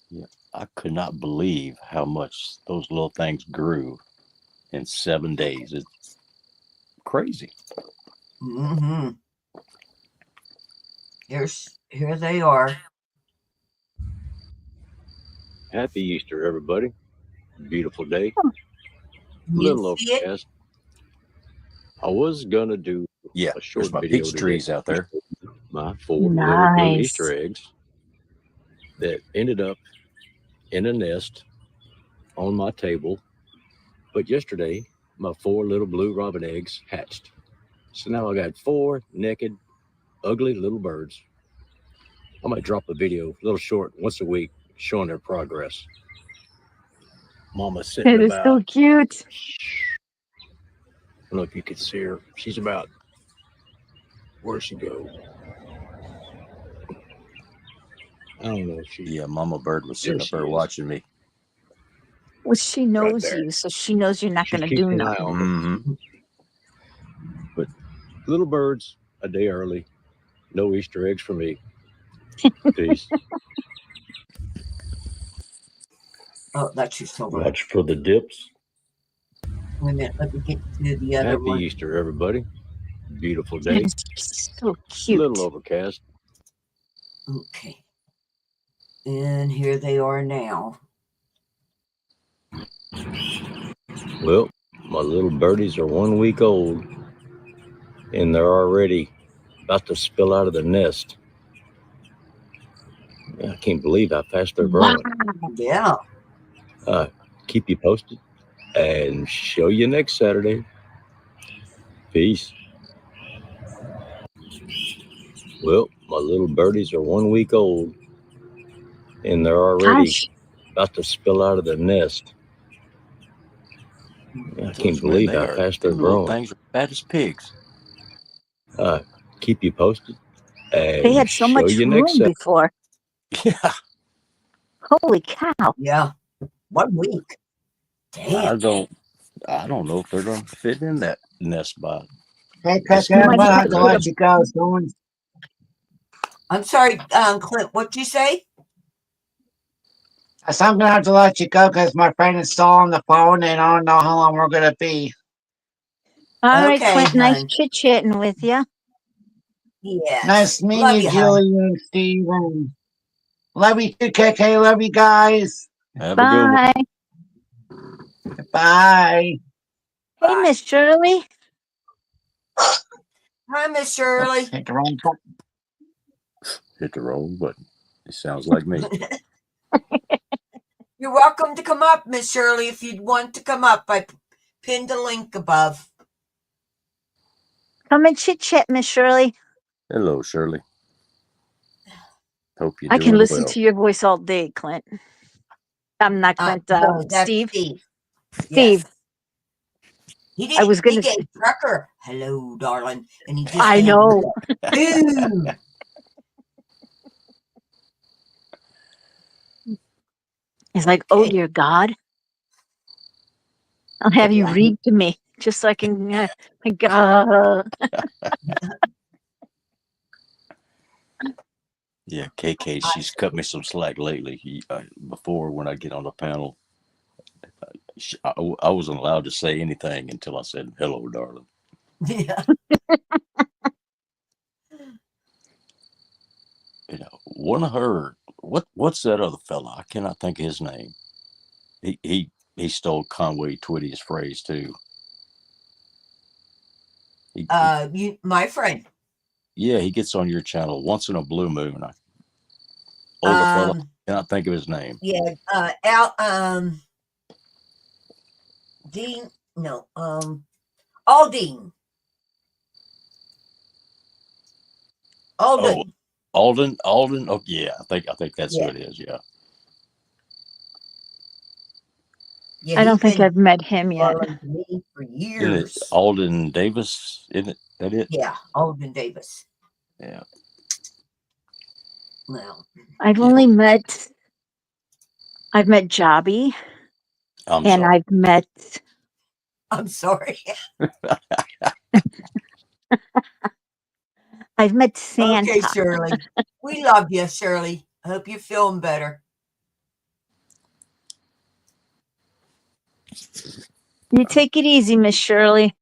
Yeah, I could not believe how much those little things grew in 7 days. It's crazy. Mm-hmm. Here they are. Happy Easter, everybody. Beautiful day. Oh. Little See it? overcast. I was gonna do a short my video peach today. trees out there. My 4 little blue Nice. Easter eggs that ended up in a nest on my table. But yesterday, my 4 little blue robin eggs hatched. So now I got 4 naked, ugly little birds. I might drop a video, a little short, once a week, showing their progress. Mama's sitting It is about, so cute. I don't know if you could see her. She's about, where'd she go? I don't know if she. Yeah, Mama Bird was sitting There up there she is. watching me. Well, she knows there. you, so she knows you're not She's gonna do keeping an eye nothing. on me. But little birds, a day early. No Easter eggs for me. Peace. Oh, that's your silver. Watch for the dips. Wait a minute. Let me get to the other Happy one. Easter, everybody. Beautiful day. It is so cute. Little overcast. Okay. And here they are now. Well, my little birdies are 1 week old, and they're already about to spill out of the nest. I can't believe how fast they're Wow. growing. Yeah. Keep you posted and show you next Saturday. Peace. Well, my little birdies are 1 week old, and they're already Gosh. about to spill out of the nest. I can't believe how fast they're Them little growing. things are fat as pigs. Keep you posted and They had so show much you room next Saturday. before. Yeah. Holy cow. Yeah. 1 week. I Damn. don't know if they're gonna fit in that nest by Hey, this Cookie, I'm might gonna have have to to put let you go soon. I'm sorry, Clint. What'd you say? So I'm gonna have to let you go because my friend is still on the phone and I don't know how long we're gonna be. All right, Okay, Clint. Nice hon. chit-chatting with you. Yes. Nice meeting Love you, you, hon. Julie and Steve. And love you too, KK. Love you guys. have a good one. Bye. Bye. Hey, Bye. Miss Shirley. Hi, Miss Shirley. Oops, hit the wrong button. Hit the wrong button. It sounds like me. You're welcome to come up, Miss Shirley, if you'd want to come up. I pinned a link above. Come and chit-chat, Miss Shirley. Hello, Shirley. Hope you're I can doing listen well. to your voice all day, Clint. I'm not Clint, No, that's Steve. Steve. Steve. Yes. I was He gonna gave Trucker, hello, darling. And he just I gave know. Boo. It's like, oh Okay. dear God. I'll have you Yeah. read to me. just so I can, like, uh, Yeah, KK, she's cut me some slack lately. Before, when I get on the panel, I wasn't allowed to say anything until I said, "Hello, darling." Yeah. You know, one of her, what's that other fella? I cannot think of his name. He stole Conway Twitty's phrase too. My friend. Yeah, he gets on your channel once in a blue moon. Older fella, cannot think of his name. Yeah, Dean, no, Aldine. Alden. Alden. Oh yeah, I think that's Yeah. who it is. Yeah. Yeah, I don't he's think been I've met him yet. calling to me for Isn't it years. Alden Davis? Isn't it that it? Yeah, Alden Davis. Yeah. Well, I've Yeah. only met, I've met Jobby, I'm and sorry. I've met, I'm sorry. I've met Okay, Santa. Shirley. We love you, Shirley. I hope you're feeling better. You take it easy, Miss Shirley.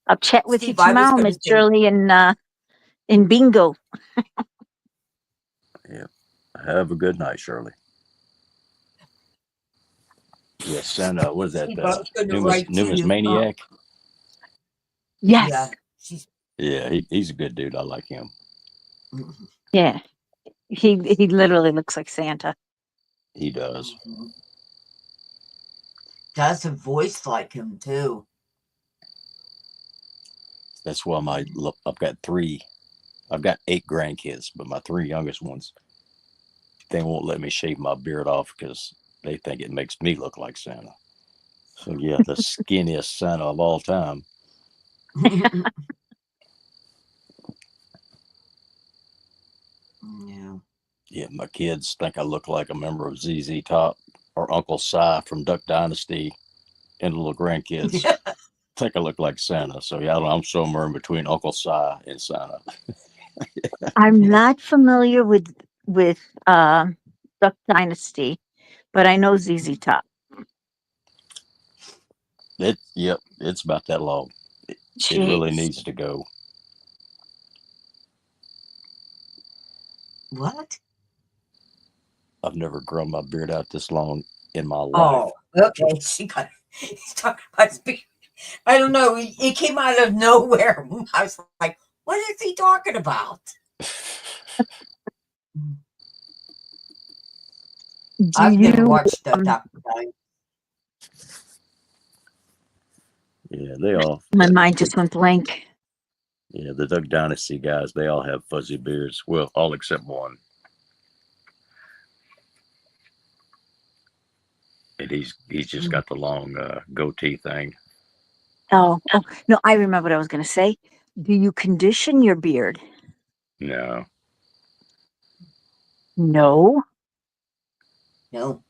I'll chat with you Steve, I was tomorrow, going Miss to say, Shirley, in bingo. Yeah. Have a good night, Shirley. Yeah, Santa. What is that? Steve, I was going to write to Numis you. Maniac. Yes. Yeah, she's. Yeah, he's a good dude. I like him. Yeah. He literally looks like Santa. He does. Does a voice like him too. That's why I've got 8 grandkids, but my 3 youngest ones, they won't let me shave my beard off because they think it makes me look like Santa. So yeah, the skinniest Santa of all time. Yeah. Yeah, my kids think I look like a member of ZZ Top or Uncle Si from Duck Dynasty, and the little grandkids think I look like Santa. So yeah, I'm somewhere in between Uncle Si and Santa. I'm not familiar with Duck Dynasty, but I know ZZ Top. Yep, it's about that long. It really Jeez. needs to go. What? I've never grown my beard out this long in my life. Oh, okay. He's talking about speed. I don't know. It came out of nowhere. I was like, what is he talking about? I've never watched the Duck Dynasty. Yeah, they all. My mind just went blank. Yeah, the Duck Dynasty guys, they all have fuzzy beards. Well, all except one. And he's just got the long goatee thing. Oh, no, I remember what I was going to say. Do you condition your beard? No. No. No.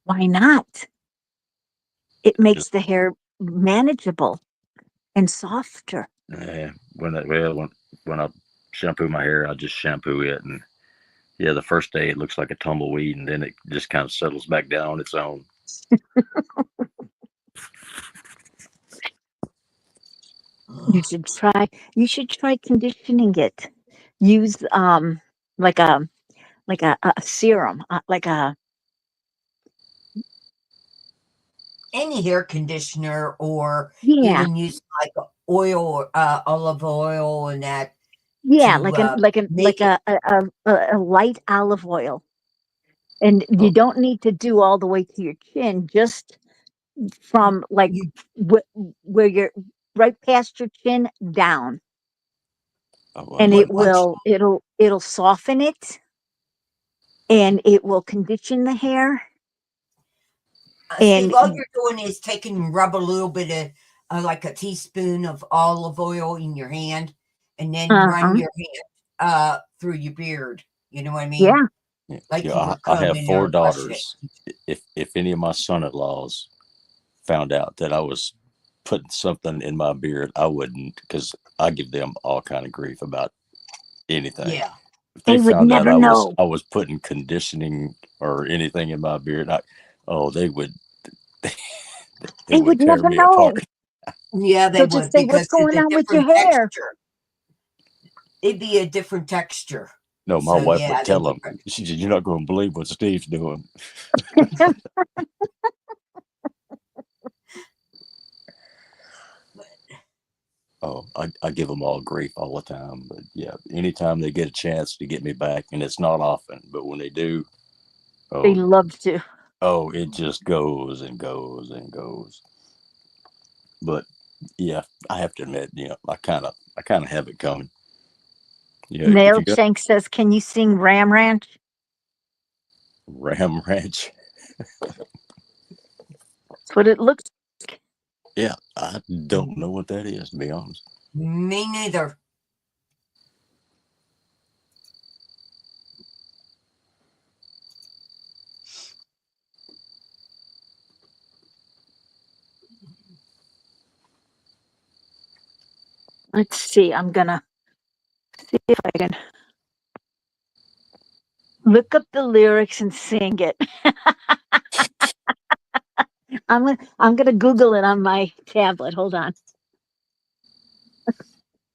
Why not? It makes the hair manageable and softer. When I shampoo my hair, I just shampoo it, and yeah, the first day it looks like a tumbleweed, and then it just kind of settles back down on its own. You should try conditioning it. Use like a serum, like a Any hair conditioner, or yeah, even use like oil, olive oil, and that. yeah, to, like make a light olive oil. And you don't need to do all the way to your chin, just from like You- where you're right past your chin down. Oh, And What- what- it'll soften it, and it will condition the hair. And Steve, all you're doing is rub a little bit of like a teaspoon of olive oil in your hand, and then run your hand through your beard. You know what I mean? yeah, Yeah, Like yeah, you would I come have in there four and brush it. daughters. If any of my son-in-laws found out that I was putting something in my beard, I wouldn't, because I give them all kind of grief about anything. Yeah. If they They would found out never know. I was putting conditioning or anything in my beard, oh, they would they They would would tear never me know. apart. Yeah, they They'll just would say, "What's because it's going a on with your different hair?" texture. It'd be a different texture. No, my So wife yeah, would they tell would. them. She said, "You're not going to believe what Steve's doing." Oh, I give them all grief all the time. But yeah, anytime they get a chance to get me back, and it's not often, but when they do, They oh, love to. oh, it just goes and goes and goes. But yeah, I have to admit, I kind of have it coming. Yeah, if you got Mailshank says, "Can you sing Ram Ranch?" Ram Ranch, That's what it looks. yeah, I don't know what that is, to be honest. Me neither. Let's see. I'm gonna see if I can look up the lyrics and sing it. I'm gonna Google it on my tablet. Hold on.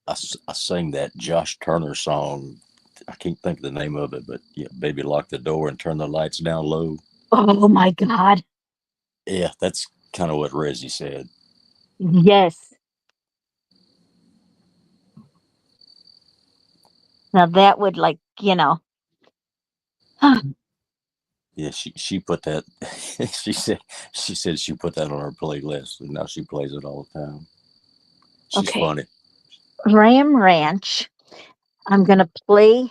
I sang that Josh Turner song. I can't think of the name of it, but yeah, baby, lock the door and turn the lights down low. Oh my God. Yeah, that's kind of what Reggie said. Yes. Now that would Yeah, she put that. She said she put that on her playlist, and now she plays it all the time. She's okay. funny. Ram Ranch. I'm gonna play.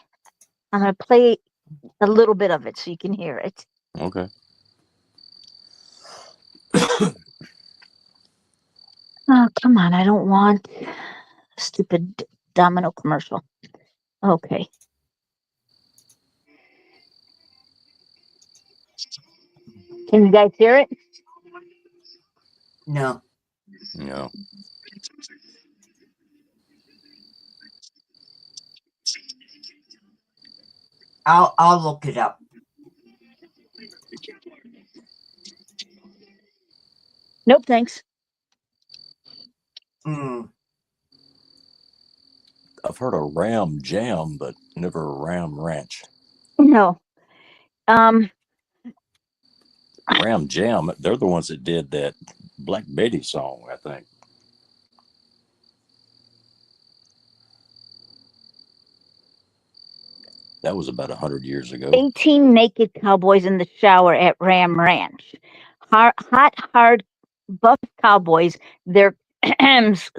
I'm gonna play a little bit of it so you can hear it. Okay. Oh, come on. I don't want stupid Domino commercial. Okay. Can you guys hear it? No. No. I'll look it up. Nope, thanks. Mm. I've heard of Ram Jam, but never a Ram Ranch. No. Um, Ram Jam, they're the ones that did that Black Betty song, I think. That was about 100 years ago. 18 naked cowboys in the shower at Ram Ranch. Hot, hard, buff cowboys. They're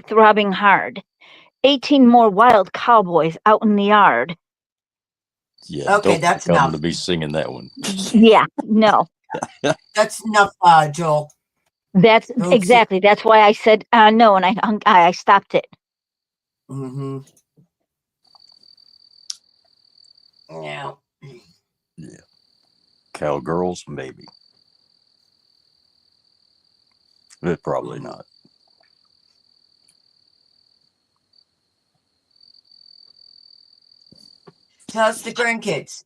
throbbing hard. 18 more wild cowboys out in the yard. Yeah, Okay, don't that's think I'm going to enough. be singing that one. Yeah, no. That's enough, Joel. That's Don't exactly. That's why I said no, and I stopped it. Mm-hmm. Yeah. Yeah. Cowgirls, maybe. But probably not. Tell us the grandkids.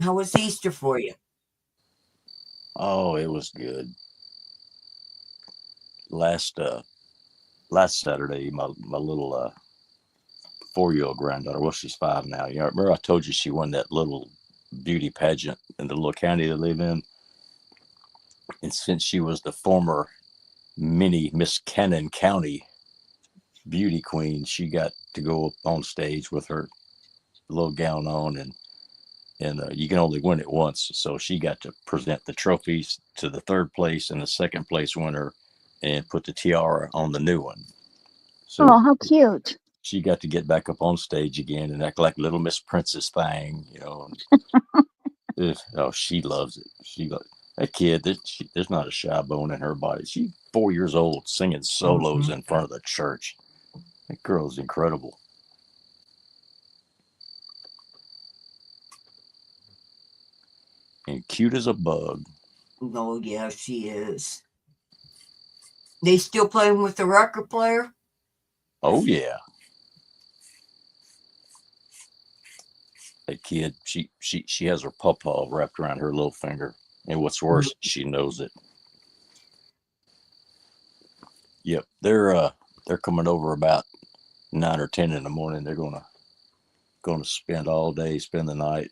How was Easter for you? Oh, it was good. Last Saturday, my little 4-year-old granddaughter, well, she's 5 now. You know, remember I told you she won that little beauty pageant in the little county they live in? And since she was the former mini Miss Cannon County beauty queen, she got to go up on stage with her little gown on, and you can only win it once. So she got to present the trophies to the third place and the second place winner, and put the tiara on the new one. So Oh, how cute! she got to get back up on stage again and act like little Miss Princess thing, you know. Oh, she loves it. That kid. There's not a shy bone in her body. She's 4 years old, singing solos in front of the church. That girl's incredible. and cute as a bug. Oh, yeah, she is. They still playing with the record player? Oh yeah. That kid, she has her pawpaw wrapped around her little finger. And what's worse, she knows it. Yep. They're coming over about 9 or 10 in the morning. They're gonna spend all day, spend the night,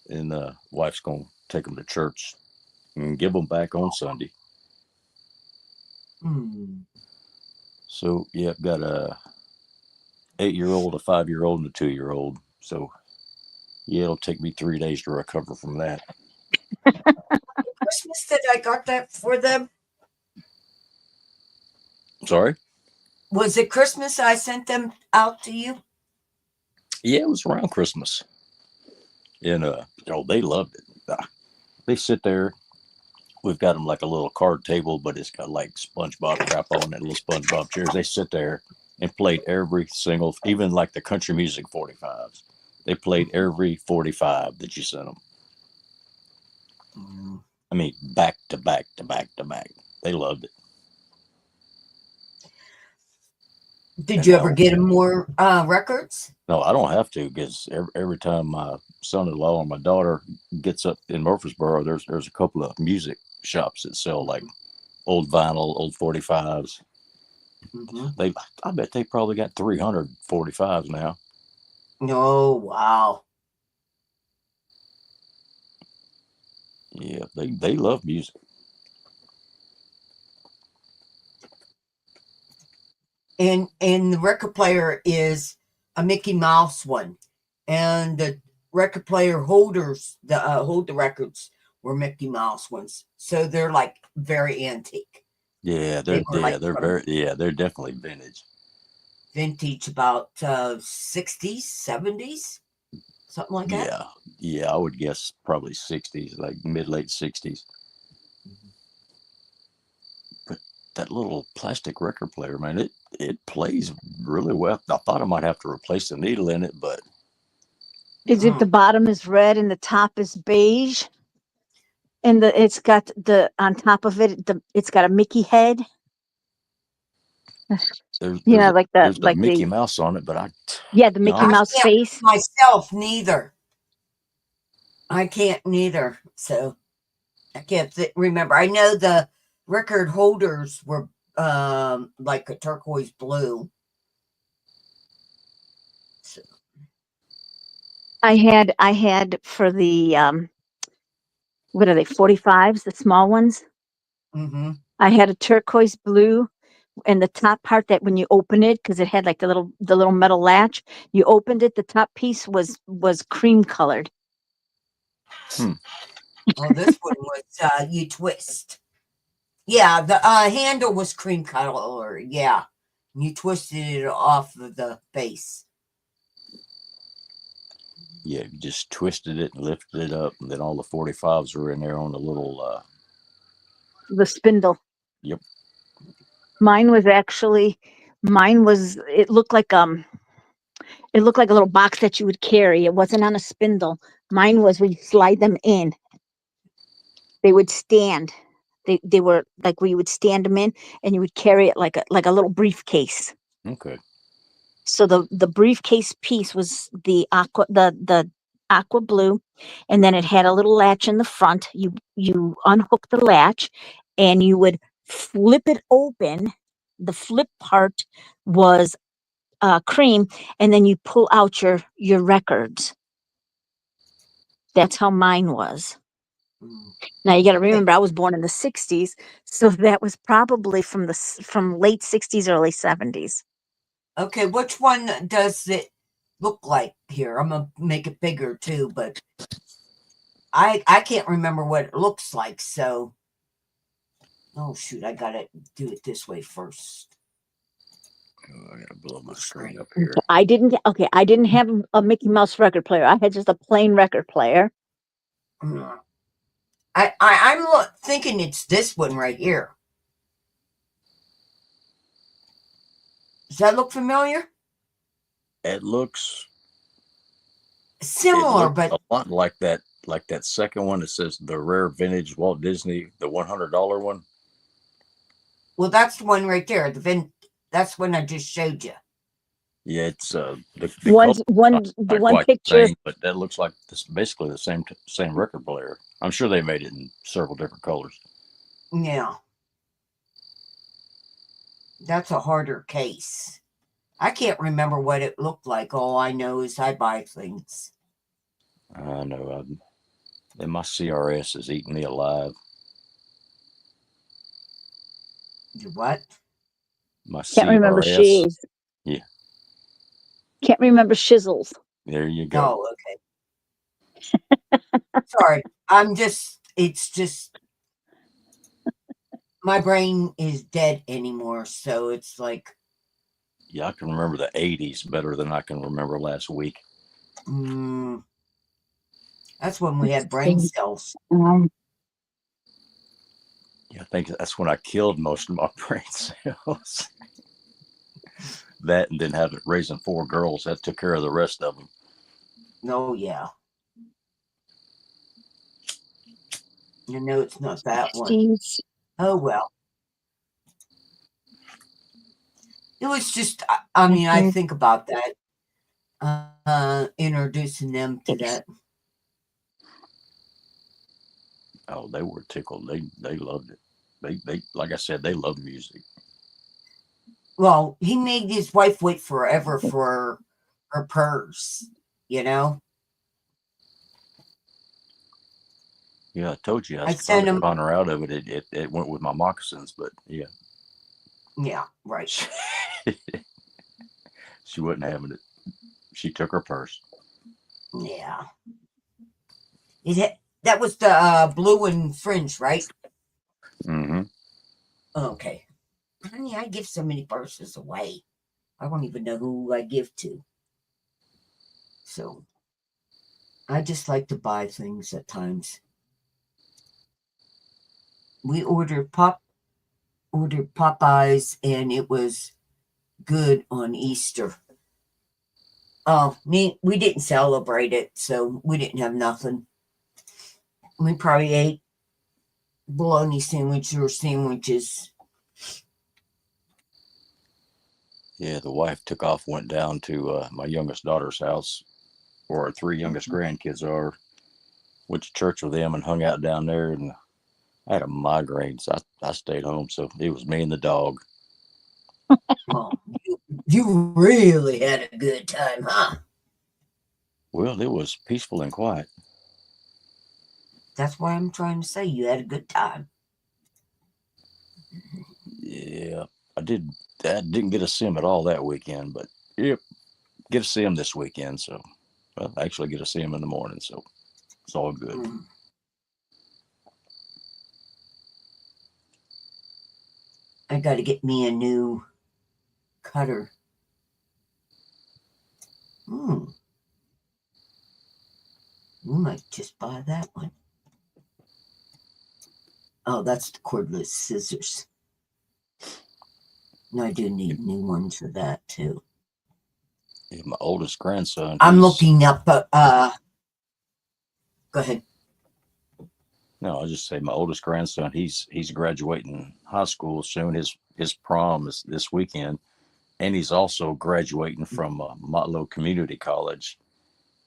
and wife's gonna take them to church and give them back on Sunday. Hmm. So yep, got a 8-year-old, a 5-year-old, and a 2-year-old. So yeah, it'll take me 3 days to recover from that. Christmas that I got that for them? Sorry? Was it Christmas I sent them out to you? Yeah, it was around Christmas. And they loved it. They sit there. We've got them like a little card table, but it's got like SpongeBob crap on it, little SpongeBob chairs. They sit there and played every single, even like the country music 45s. They played every 45 that you sent them. Mm. I mean, back to back to back to back. They loved it. Did And you ever now, get them more records? no, I don't have to, because every time my son-in-law or my daughter gets up in Murfreesboro, there's a couple of music shops that sell like old vinyl, old 45s. Mm-hmm. I bet they probably got 300 45s now. Oh, wow. Yeah, they love music. And the record player is a Mickey Mouse one, and the record player holders the hold the records were Mickey Mouse ones, so they're like very antique. Yeah, They were like they're definitely vintage. vintage, about 60s, 70s, something like that. Yeah, I would guess probably 60s, like late 60s. But that little plastic record player, man, it plays really well. I thought I might have to replace the needle in it, but Is it the bottom is red and the top is beige? And it's got the on top of it, it's got a Mickey head. there's Like there's the like Mickey the Mouse on it, but the Mickey I Mouse can't face. myself neither. I can't neither, so I can't remember. I know the record holders were like a turquoise blue. So. I had for the what are they, 45s, the small ones? Mm-hmm. I had a turquoise blue, and the top part, that when you open it, because it had like the little metal latch, you opened it, the top piece was cream colored. Oh, this one was you twist. Yeah, the handle was cream color. Yeah, you twisted it off of the base. yeah, you just twisted it and lifted it up, and then all the 45s were in there on the little. The spindle. Yep. Mine was it looked like a little box that you would carry. It wasn't on a spindle. Mine was where you slide them in. They would stand. They were like where you would stand them in, and you would carry it like a little briefcase. Okay. So the briefcase piece was the aqua blue, and then it had a little latch in the front. You unhook the latch, and you would flip it open. The flip part was cream, and then you pull out your records. That's how mine was. Now you got to remember, I was born in the 60s, so that was probably from late 60s, early 70s. Okay, which one does it look like here? I'm gonna make it bigger too, but I can't remember what it looks like. So, oh shoot, I gotta do it this way first. Oh, I gotta blow my screen up here. I didn't have a Mickey Mouse record player. I had just a plain record player. I'm thinking it's this one right here. Does that look familiar? It looks Similar, but a lot like that like that second one that says the rare vintage Walt Disney, the $100 one. Well, that's the one right there. That's one I just showed you. Yeah, it's the One's color one, the not one quite the picture. same, but that looks like this basically the same record player. I'm sure they made it in several different colors. Yeah. That's a harder case. I can't remember what it looked like. All I know is I buy things. I know. And my CRS is eating me alive. You what? My Can't remember CRS. shiz. Yeah. Can't remember shizzles. There you go. Oh, okay. Sorry. It's just, my brain is dead anymore. So it's like, Yeah, I can remember the 80s better than I can remember last week. that's when we had brain cells. Yeah, I think that's when I killed most of my brain cells. That and then having raising 4 girls, that took care of the rest of them. Oh, yeah. You know, it's not that one. Jeez. Oh, well. It was just, I mean, I think about that, introducing them to that. Oh, they were tickled. They loved it. They like I said, they love music. Well, he made his wife wait forever for her purse, you know? Yeah, I told you I I was sent trying to him. con her out of it. It went with my moccasins, but yeah. Yeah, right. She wasn't having it. She took her purse. Yeah. That was the blue and fringe, right? Mm-hmm. Okay. Honey, I give so many purses away. I don't even know who I give to. So I just like to buy things at times. We ordered Popeyes, and it was good on Easter. Oh, we didn't celebrate it, so we didn't have nothing. We probably ate bologna sandwiches or sandwiches. Yeah, the wife took off, went down to my youngest daughter's house, where our 3 youngest grandkids are. Went to church with them and hung out down there. And I had a migraine, so I stayed home. So it was me and the dog. Oh, you really had a good time, huh? Well, it was peaceful and quiet. That's why I'm trying to say you had a good time. Yeah, I didn't get to see him at all that weekend, but yep, get to see him this weekend. So, well, I actually get to see him in the morning. So it's all good. I got to get me a new cutter. We might just buy that one. Oh, that's the cordless scissors. No, I do need new ones for that too. Yeah, my oldest grandson. I'm looking up. Go ahead. No, I'll just say my oldest grandson. He's graduating high school soon. His prom is this weekend, and he's also graduating from Motlow Community College.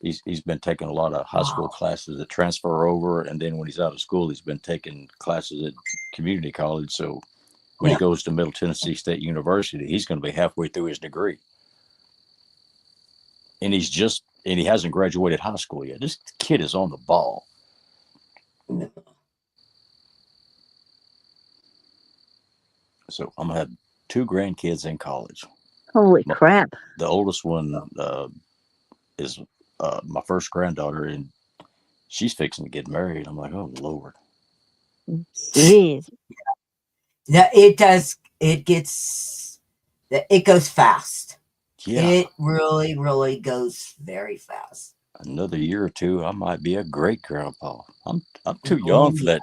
He's been taking a lot of high school classes that transfer over, and then when he's out of school, he's been taking classes at community college. So when he goes to Middle Tennessee State University, he's going to be halfway through his degree, and he hasn't graduated high school yet. This kid is on the ball. So I'm gonna have 2 grandkids in college. Holy crap! The oldest one is my first granddaughter, and she's fixing to get married. I'm like, oh Lord. Jeez. Yeah, it does. It goes fast. Yeah. It really, really goes very fast. Another year or 2, I might be a great grandpa. I'm too young for that.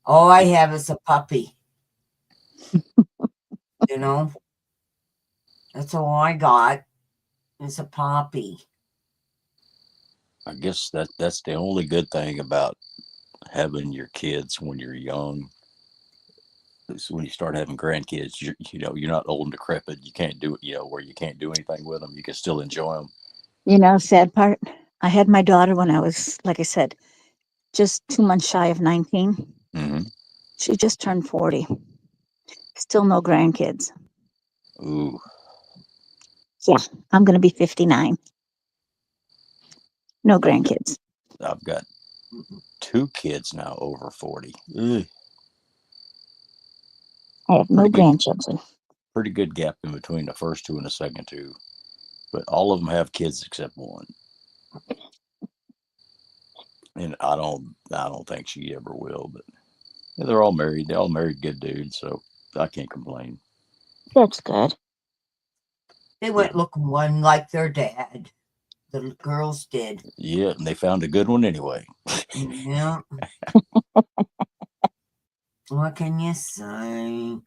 All I have is a puppy. You know? That's all I got. It's a Poppy. I guess that's the only good thing about having your kids when you're young. Is when you start having grandkids, you're not old and decrepit. You can't do it, where you can't do anything with them. You can still enjoy them. You know, sad part, I had my daughter when I was, like I said, just 2 months shy of 19. Hmm. She just turned 40. Still no grandkids. Ooh, Yeah, I'm going to be 59. No grandkids. I've got 2 kids now over 40. Ugh, I have no pretty good, grandchildren. pretty good gap in between the first 2 and the second 2. But all of them have kids except one, and I don't think she ever will. But yeah, they're all married. They all married good dudes, so I can't complain. That's good. They went looking one like their dad. The girls did. Yeah, and they found a good one anyway. Yeah. What can you say?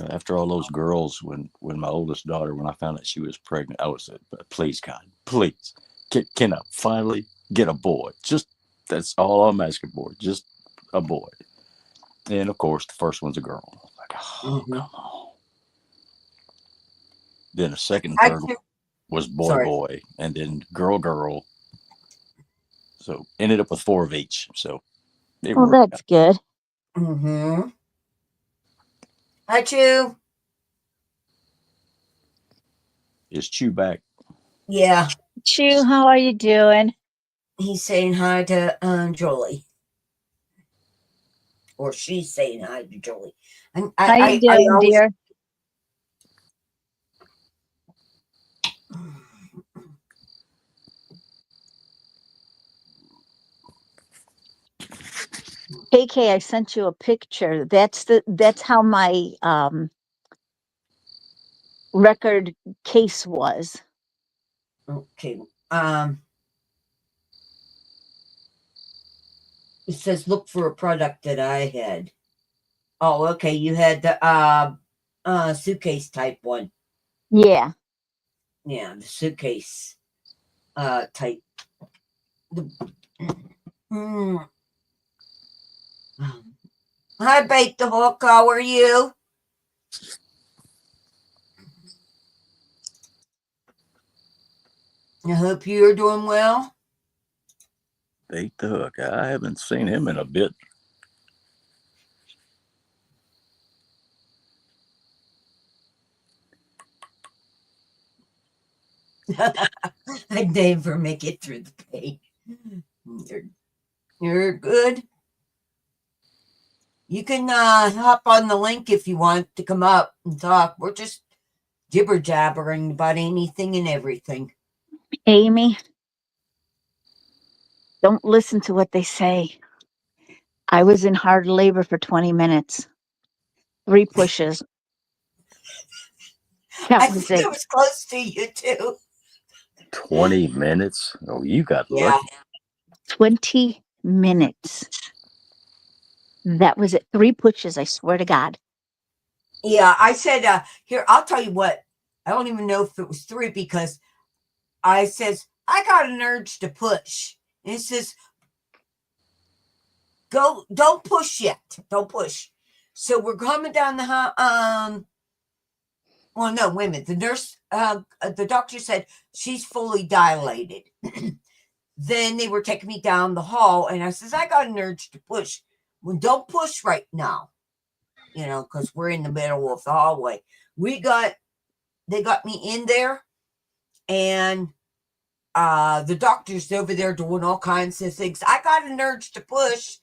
After all those girls, when my oldest daughter, when I found out she was pregnant, I was please God, please, can I finally get a boy? Just that's all I'm asking for, just a boy. And of course, the first one's a girl. Like, oh, Mhm. come on. Then the second and I third took, was boy, sorry. boy, and then girl, girl. So ended up with 4 of each. So it Well, worked out. that's good. Mm-hmm. Hi, Chew. Is Chew back? Yeah, Chew, how are you doing? he's saying hi to Jolie, or she's saying hi to Jolie. And How you I doing, always. dear? KK, I sent you a picture. That's how my record case was. Okay. It says look for a product that I had. Oh, okay. You had the suitcase type one. Yeah. Yeah, the suitcase type. The, mm. Hi, Bait the Hook. How are you? I hope you're doing well. Bait the Hook. I haven't seen him in a bit. I'd never make it through the page. You're good. You can hop on the link if you want to come up and talk. We're just jibber jabbering about anything and everything. Amy, don't listen to what they say. I was in hard labor for 20 minutes. 3 pushes. I That was think it. it was close to you too. 20 minutes? Oh, you got Yeah. lucky. 20 minutes. That was it. 3 pushes, I swear to God. Yeah, I said, here, I'll tell you what. I don't even know if it was 3 because I says, I got an urge to push. And it says, go, don't push yet. Don't push. So we're coming down the well, no, wait a minute. The nurse, the doctor said she's fully dilated. Then they were taking me down the hall, and I says, I got an urge to push. Well, don't push right now, because we're in the middle of the hallway. They got me in there, and the doctor's over there doing all kinds of things. I got an urge to push.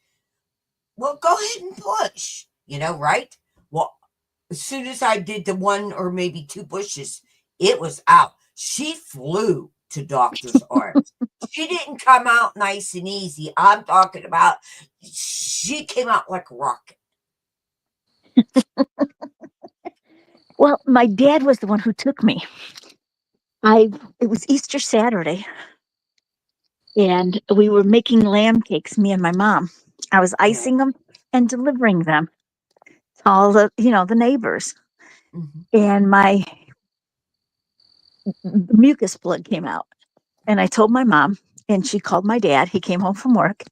Well, go ahead and push, right? Well, as soon as I did the 1 or maybe 2 pushes, it was out. She flew to doctor's arms. She didn't come out nice and easy. I'm talking about she came out like a rocket. Well, my dad was the one who took me. It was Easter Saturday, and we were making lamb cakes, me and my mom. I was icing them and delivering them to all the neighbors. Mhm. And my the mucus blood came out. And I told my mom, and she called my dad. He came home from work,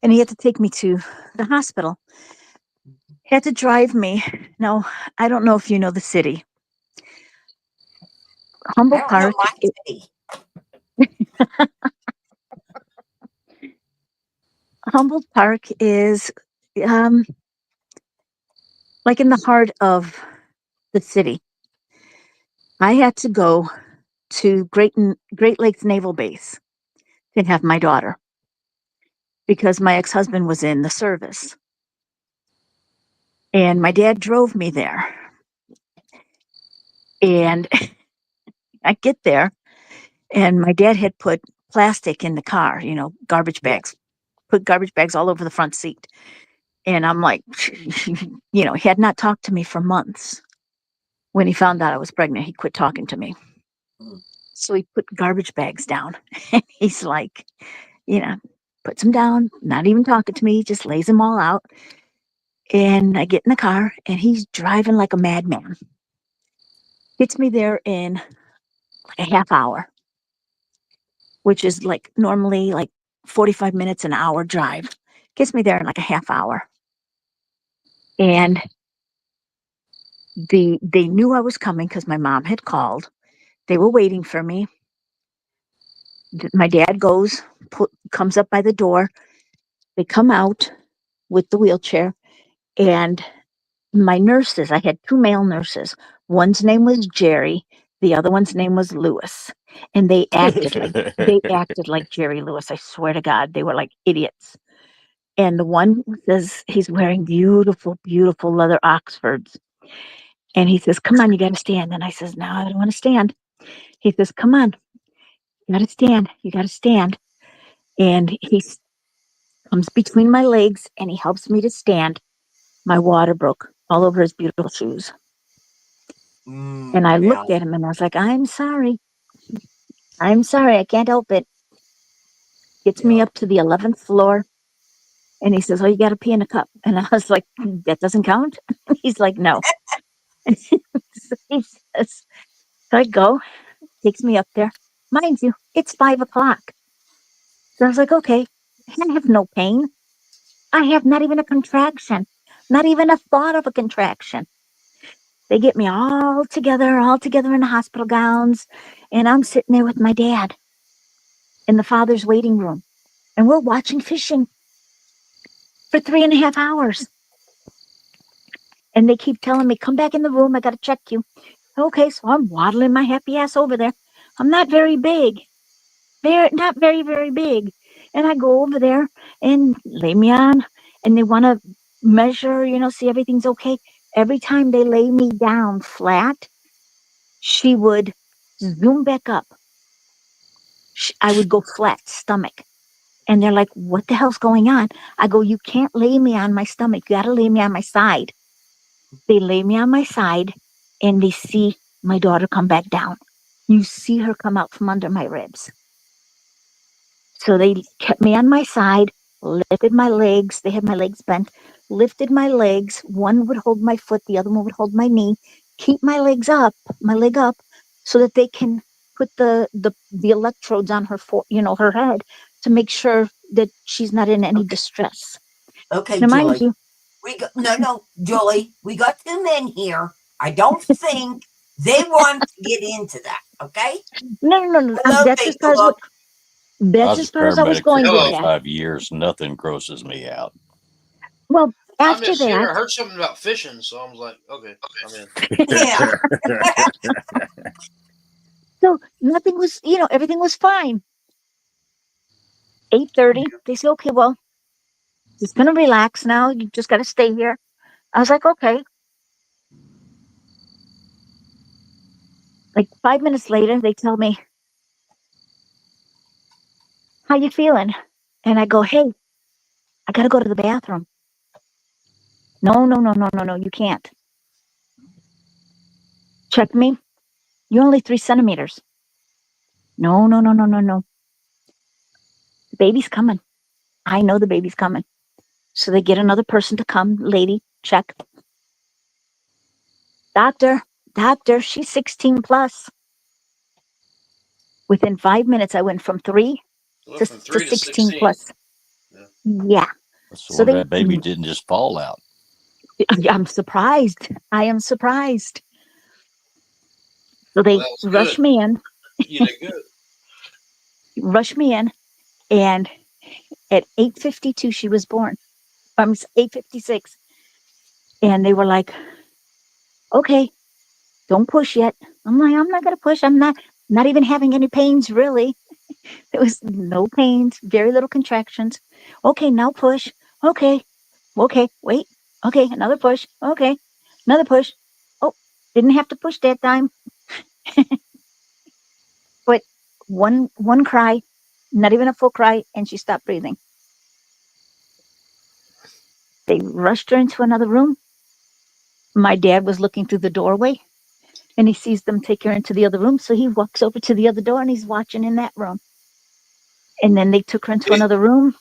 and he had to take me to the hospital. Had to drive me. Now, I don't know if you know the city. I Humboldt don't know Park. my city. Humboldt Park is um, like in the heart of the city. I had to go to Great Lakes Naval Base to have my daughter because my ex-husband was in the service. And my dad drove me there. And I get there, and my dad had put plastic in the car, garbage Yeah. bags, put garbage bags all over the front seat. And I'm like, he had not talked to me for months. When he found out I was pregnant, he quit talking to me. Mm. So he put garbage bags down. And he's like, puts them down, not even talking to me, just lays them all out. And I get in the car, and he's driving like a madman. Gets me there in like a half hour, which is like normally like 45 minutes, an hour drive. Gets me there in like a half hour. And they knew I was coming because my mom had called. They were waiting for me. My dad comes up by the door. They come out with the wheelchair, and my nurses, I had two male nurses. One's name was Jerry, the other one's name was Lewis. And they acted like Jerry Lewis. I swear to God, they were like idiots. And the one says he's wearing beautiful, beautiful leather Oxfords. And he says, "Come on, you got to stand." And I says, "No, I don't want to stand." He says, "Come on, you got to stand. You got to stand." And he comes between my legs and he helps me to stand. My water broke all over his beautiful shoes. And I Yeah. looked at him and I was like, "I'm sorry. I'm sorry. I can't help it." Gets me Yeah. up to the 11th floor. And he says, "Oh, you got to pee in a cup." And I was like, "That doesn't count?" He's like, "No." So he says, so I go, takes me up there. Mind you, it's 5 o'clock. So I was like, okay, I have no pain. I have not even a contraction, not even a thought of a contraction. They get me all together in the hospital gowns. And I'm sitting there with my dad in the father's waiting room. And we're watching fishing for 3.5 hours. And they keep telling me, "Come back in the room. I got to check you." Okay, so I'm waddling my happy ass over there. I'm not very big. Not very, very big. And I go over there and lay me on, and they want to measure, see everything's okay. Every time they lay me down flat, she would zoom back up. I would go flat stomach. And they're like, "What the hell's going on?" I go, "You can't lay me on my stomach. You got to lay me on my side." They lay me on my side, and they see my daughter come back down. You see her come out from under my ribs. So they kept me on my side, lifted my legs. They had my legs bent, lifted my legs. One would hold my foot, the other one would hold my knee, keep my leg up, so that they can put the electrodes on her head to make sure that she's not in any distress. Okay, Now, mind Julie. you, No, Julie. We got two men here. I don't think they want to get into that. Okay. no. Hello, That's as far as Philip. I that's was a as far as I was paramedic for going with Hello. that. 25 years. Nothing grosses me out. Well, I'm after just here. that, I heard something about fishing, so I was like, okay, I'm in. Yeah. so nothing was, everything was fine. 8:30, they say, "Okay, well, just gonna relax now. You just gotta stay here." I was like, "Okay." Like 5 minutes later, they tell me, "How you feeling?" And I go, "Hey, I gotta go to the bathroom." "No, no, no, no, no, no, you can't." "Check me. You're only 3 centimeters." "No, no, no, no, no, no. The baby's coming. I know the baby's coming." So they get another person to come. "Lady, check. Doctor, doctor, she's 16 plus." Within 5 minutes, I went from 3 It went to, from to 3 to 16 16. plus. Yeah. Yeah. So So that baby didn't just fall out. I'm surprised. I am surprised. So Well, they that was rushed good. me in, You did good. rushed me in, and at 8:52 she was born. 8:56, and they were like, "Okay, don't push yet." I'm like, "I'm not gonna push. I'm not even having any pains really. There was no pains, very little contractions. Okay, now push. Okay, okay, wait. Okay, another push. Okay, another push. Oh, didn't have to push that time, but one cry, not even a full cry, and she stopped breathing. They rushed her into another room. My dad was looking through the doorway and he sees them take her into the other room. So he walks over to the other door and he's watching in that room. And then they took her into Did another room.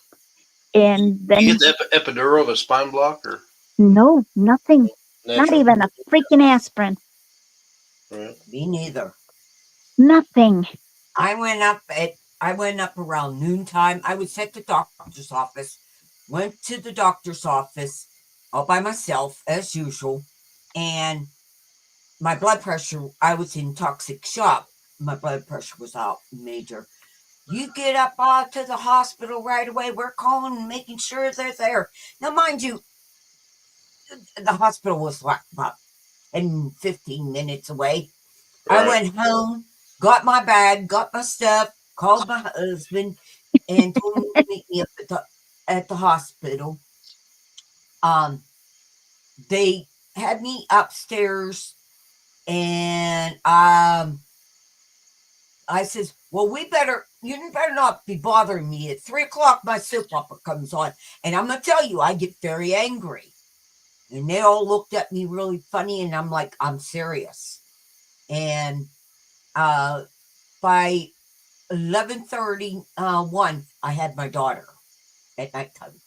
And you then, get the epidural of a spine block or no, nothing, not natural? even a freaking aspirin, Right. Me neither. nothing. I went up around noontime. I was at the doctor's office. Went to the doctor's office all by myself as usual, and my blood pressure. I was in toxic shock. My blood pressure was out major. You get up to the hospital right away. We're calling and making sure they're there. Now, mind you, the hospital was like about 10, 15 minutes away. I Right. went home, got my bag, got my stuff, called my husband, and told him to meet me up at the hospital. Um, they had me upstairs, and I says, "Well, you better not be bothering me at 3 o'clock. My soap opera comes on, and I'm gonna tell you, I get very angry." And they all looked at me really funny, and I'm like, "I'm serious." And by 11:30, 1, I had my daughter at nighttime,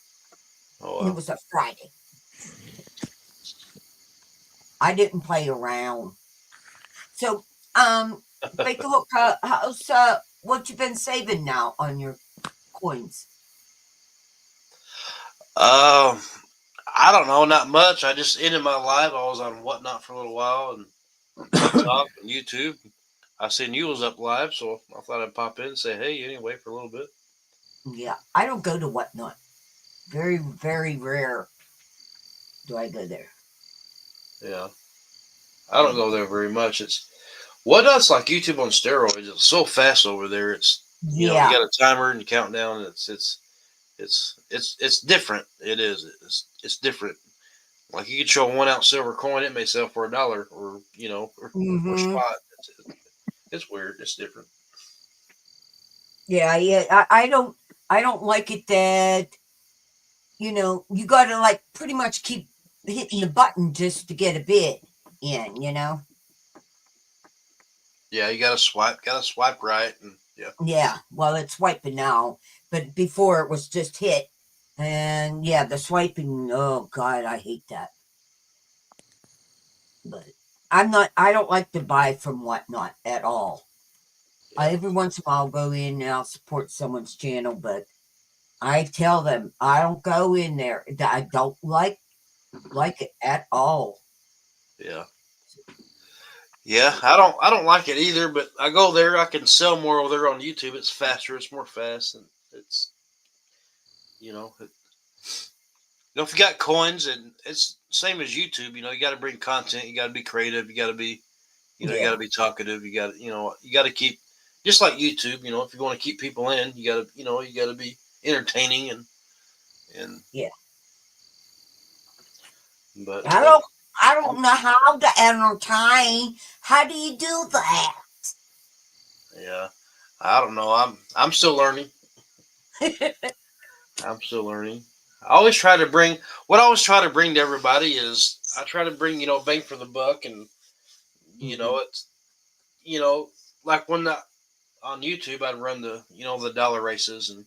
Oh and it wow. was a Friday. I didn't play around. So, Baker Hook, how's what you been saving now on your coins? Um, I don't know, not much. I just ended my live. I was on Whatnot for a little while and TikTok and YouTube. I seen you was up live, so I thought I'd pop in and say hey anyway for a little bit. Yeah, I don't go to Whatnot. Very, very rare do I go there. Yeah, I don't go there very much. It's Whatnot's like YouTube on steroids. It's so fast over there. It's you Yeah. got a timer and you count down. And it's different. It is. It's different. Like you could show a 1 ounce silver coin, it may sell for $1, or or Mm-hmm. spot. It's weird. It's different. Yeah. I don't like it that you got to like pretty much keep hitting the button just to get a bid in. Yeah, you gotta swipe right, and yeah, Yeah, well, it's swiping now, but before it was just hit. And yeah, the swiping, oh God, I hate that. But I don't like to buy from Whatnot at all. yeah, Every once in a while I'll go in and I'll support someone's channel, but I tell them I don't go in there. I don't like it at all. yeah, yeah. I don't like it either, but I go there. I can sell more over there on YouTube. It's faster. It's more fast, and it's you know. It, if you got coins, and it's same as YouTube. You got to bring content. You got to be creative. You got to be you got Yeah, to be talkative. You got to keep just like YouTube. If you want to keep people in, you got to be entertaining and yeah. but I don't know how to entertain. How do you do that? yeah, I don't know. I'm still learning. I'm still learning. I always try to bring what I always try to bring to everybody is I try to bring bang for the buck, and Mhm. it's you know like when on YouTube I'd run the dollar races, and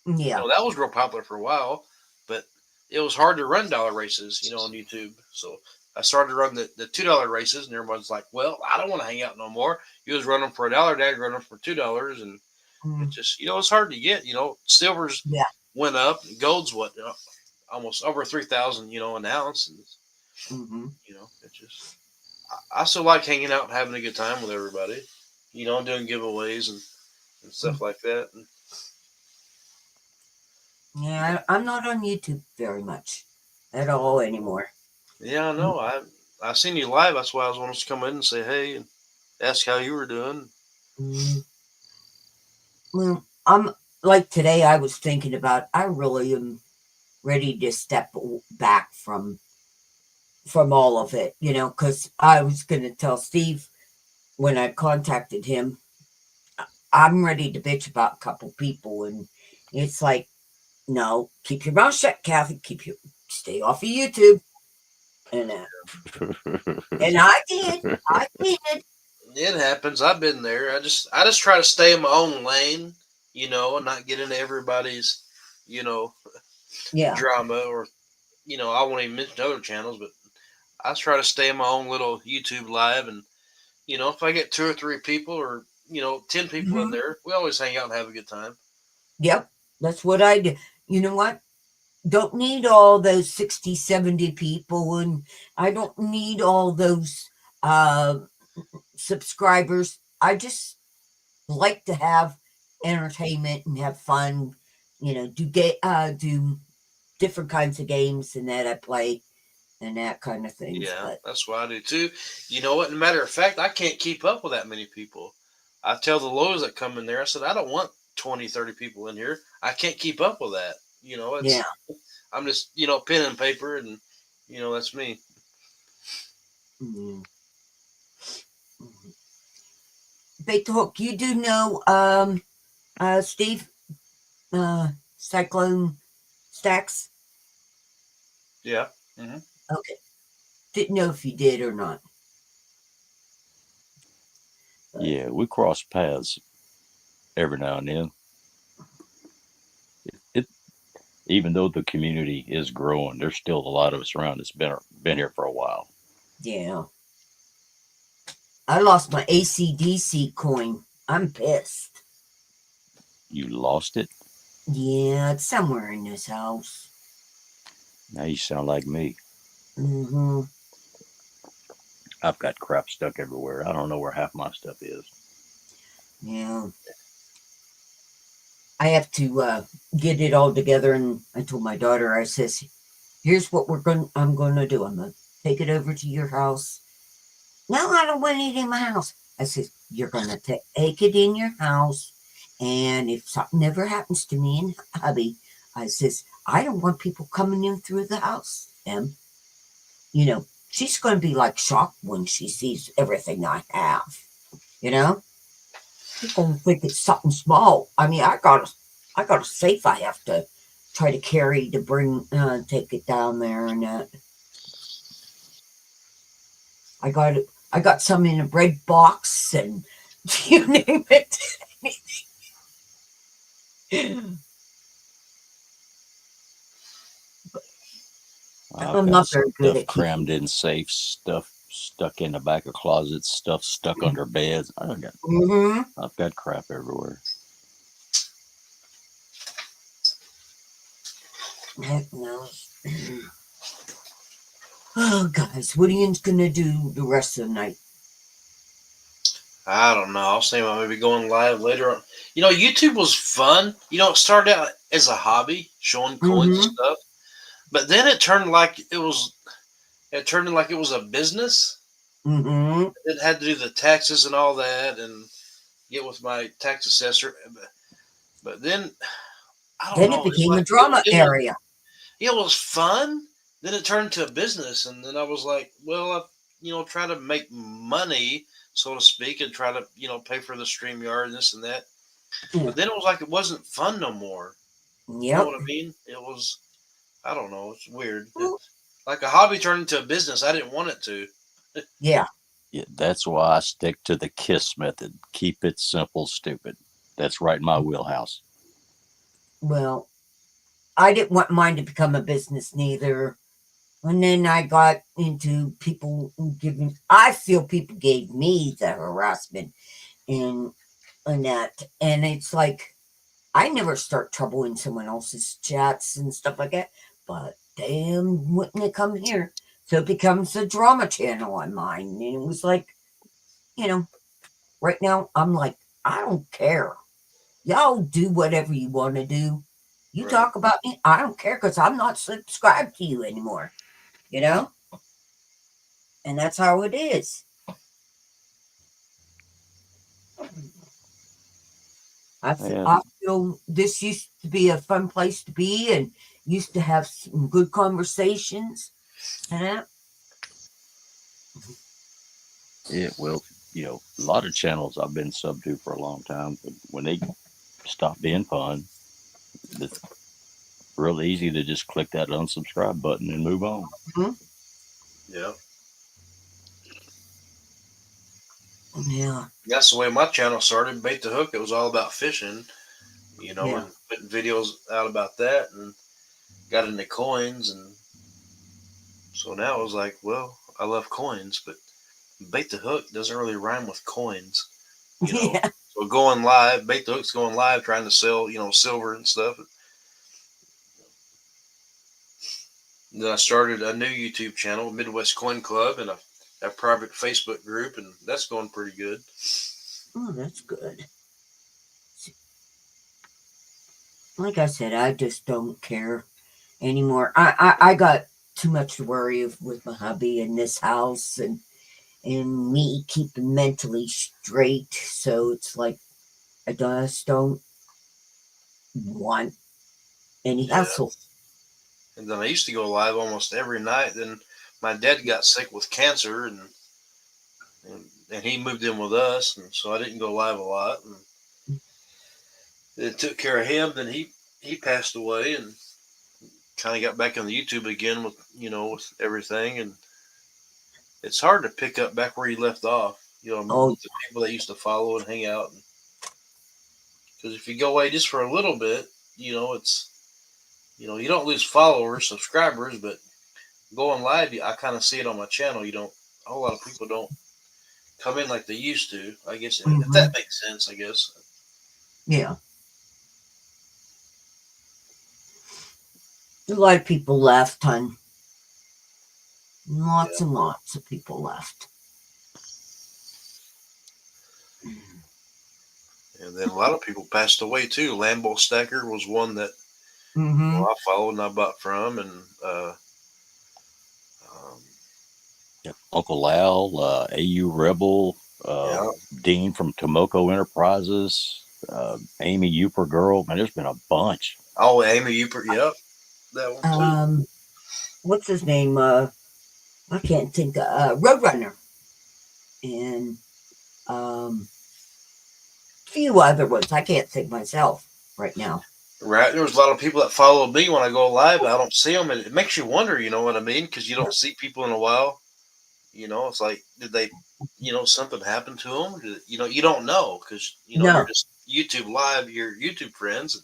Yeah. that was real popular for a while, but it was hard to run dollar races on YouTube. So I started running the $2 races, and everyone's like, "Well, I don't want to hang out no more." You was running for $1, Dad running for $2, and it Mm, just it's hard to get. Silvers yeah. went up, and gold's almost over 3,000 an ounce, and Hmm. it just I still like hanging out and having a good time with everybody, and doing giveaways and stuff like that. And Yeah, I'm not on YouTube very much at all anymore. yeah, I know. I seen you live. That's why I was wanting to come in and say hey and ask how you were doing. Mm, well, I'm like today. I was thinking about. I really am ready to step back from all of it, because I was going to tell Steve when I contacted him, I'm ready to bitch about a couple people, and it's like, no, keep your mouth shut, Kathy. Stay off of YouTube, and I did. I did. It happens. I've been there. I just try to stay in my own lane, and not get into everybody's, you know, Yeah. drama or, I won't even mention other channels, but I just try to stay in my own little YouTube live. And, if I get 2 or 3 people or, 10 people in Mhm. there, we always hang out and have a good time. Yep. That's what I do. You know what? Don't need all those 60, 70 people, and I don't need all those uh subscribers. I just like to have entertainment and have fun, do different kinds of games and that I play and that kind of things. Yeah, But that's what I do too. You know what? Matter of fact, I can't keep up with that many people. I tell the lawyers that come in there, I said, I don't want 20, 30 people in here. I can't keep up with that. yeah. I'm just, pen and paper and, that's me. Mhm. Mhm. Bait the hook. You do know Steve Cyclone Stacks? Yeah. Hmm. Okay. Didn't know if you did or not. But Yeah, we cross paths every now and then. It even though the community is growing, there's still a lot of us around that's been here for a while. yeah. I lost my ACDC coin. I'm pissed. You lost it. Yeah, it's somewhere in this house. Now you sound like me. Hmm. I've got crap stuck everywhere. I don't know where half my stuff is. Yeah. I have to get it all together, and I told my daughter, I says, here's what I'm gonna do. I'm gonna take it over to your house. No, I don't want it in my house. I says, you're gonna take it in your house, and if something ever happens to me and hubby, I says, I don't want people coming in through the house. And she's gonna be like shocked when she sees everything I have. You know, she's gonna think it's something small. I mean, I got a safe I have to try to carry to take it down there, and I got some in a bread box, and you name it. I've I'm got not very good stuff at keeping. crammed in safes, stuff stuck in the back of closets, stuff stuck under beds. Hmm. I've got crap everywhere. Heck knows. Oh, guys, what are you gonna do the rest of the night? I don't know. I was thinking about maybe going live later on. YouTube was fun. It started out as a hobby, showing coins and Hmm. stuff, but then it turned like it turned like it was a business. Hmm. It had to do the taxes and all that, and get with my tax assessor. But then I don't Then it know. It's became a like drama area. it was fun. Then it turned to a business, and then I was like, well, I, try to make money, so to speak, and try to pay for the StreamYard and this and that. Mm. But then it was like it wasn't fun no more. You know Yep. what I mean? It was. I don't know. It's weird. Well, Like a hobby turned into a business. I didn't want it to. yeah. Yeah, that's why I stick to the KISS method. Keep it simple, stupid. That's right in my wheelhouse. Well, I didn't want mine to become a business neither. And then I got into people giving, I feel people gave me the harassment and that. And it's like, I never start trouble in someone else's chats and stuff like that. But damn, wouldn't it come here? So it becomes a drama channel on mine. And it was like, you know, right now I'm like, I don't care. Y'all do whatever you want to do. You Right. talk about me, I don't care because I'm not subscribed to you anymore. You know? And that's how it is. Yeah. I feel this used to be a fun place to be and used to have some good conversations. And Yeah, well, a lot of channels I've been sub to for a long time, but when they stop being fun, it's real easy to just click that unsubscribe button and move on. Yeah. yeah, That's the way my channel started. Bait the Hook. It was all about fishing, Yeah. and putting videos out about that, and got into coins, and so now it was like, well, I love coins, but Bait the Hook doesn't really rhyme with coins, yeah, So going live, Bait the Hook's going live, trying to sell, silver and stuff. And then I started a new YouTube channel, Midwest Coin Club, and a private Facebook group, and that's going pretty good. oh, that's good. Like I said, I just don't care anymore. I got too much to worry with my hubby and this house and me keeping mentally straight. So it's like I just don't want any Yeah. hassle. And then I used to go live almost every night. Then my dad got sick with cancer, and he moved in with us, and so I didn't go live a lot. And it took care of him. Then he passed away, and kind of got back on the YouTube again with everything. And it's hard to pick up back where you left off. Oh, With the people that used to follow and hang out. Because if you go away just for a little bit, it's you don't lose followers, subscribers, but going live, I kind of see it on my channel. A whole lot of people don't come in like they used to. I guess if mhm. that makes sense. I guess. Yeah. A lot of people left, hon. Lots and lots of people left. And then a lot of people passed away too. Lambo Stacker was one that Mm-hmm. I followed and I bought from, and um, Yep. Uncle Lal, AU Rebel, yeah. Dean from Tomoko Enterprises, Amy Uper Girl. Man, there's been a bunch. Oh, Amy Uper, yep, that one too. What's his name? I can't think. Roadrunner, and few other ones. I can't think myself right now. Right, there was a lot of people that follow me when I go live. I don't see them, and it makes you wonder. You know what I mean? Because you don't see people in a while. It's like, did they, something happened to them? You don't know because No. you're just YouTube live, your YouTube friends,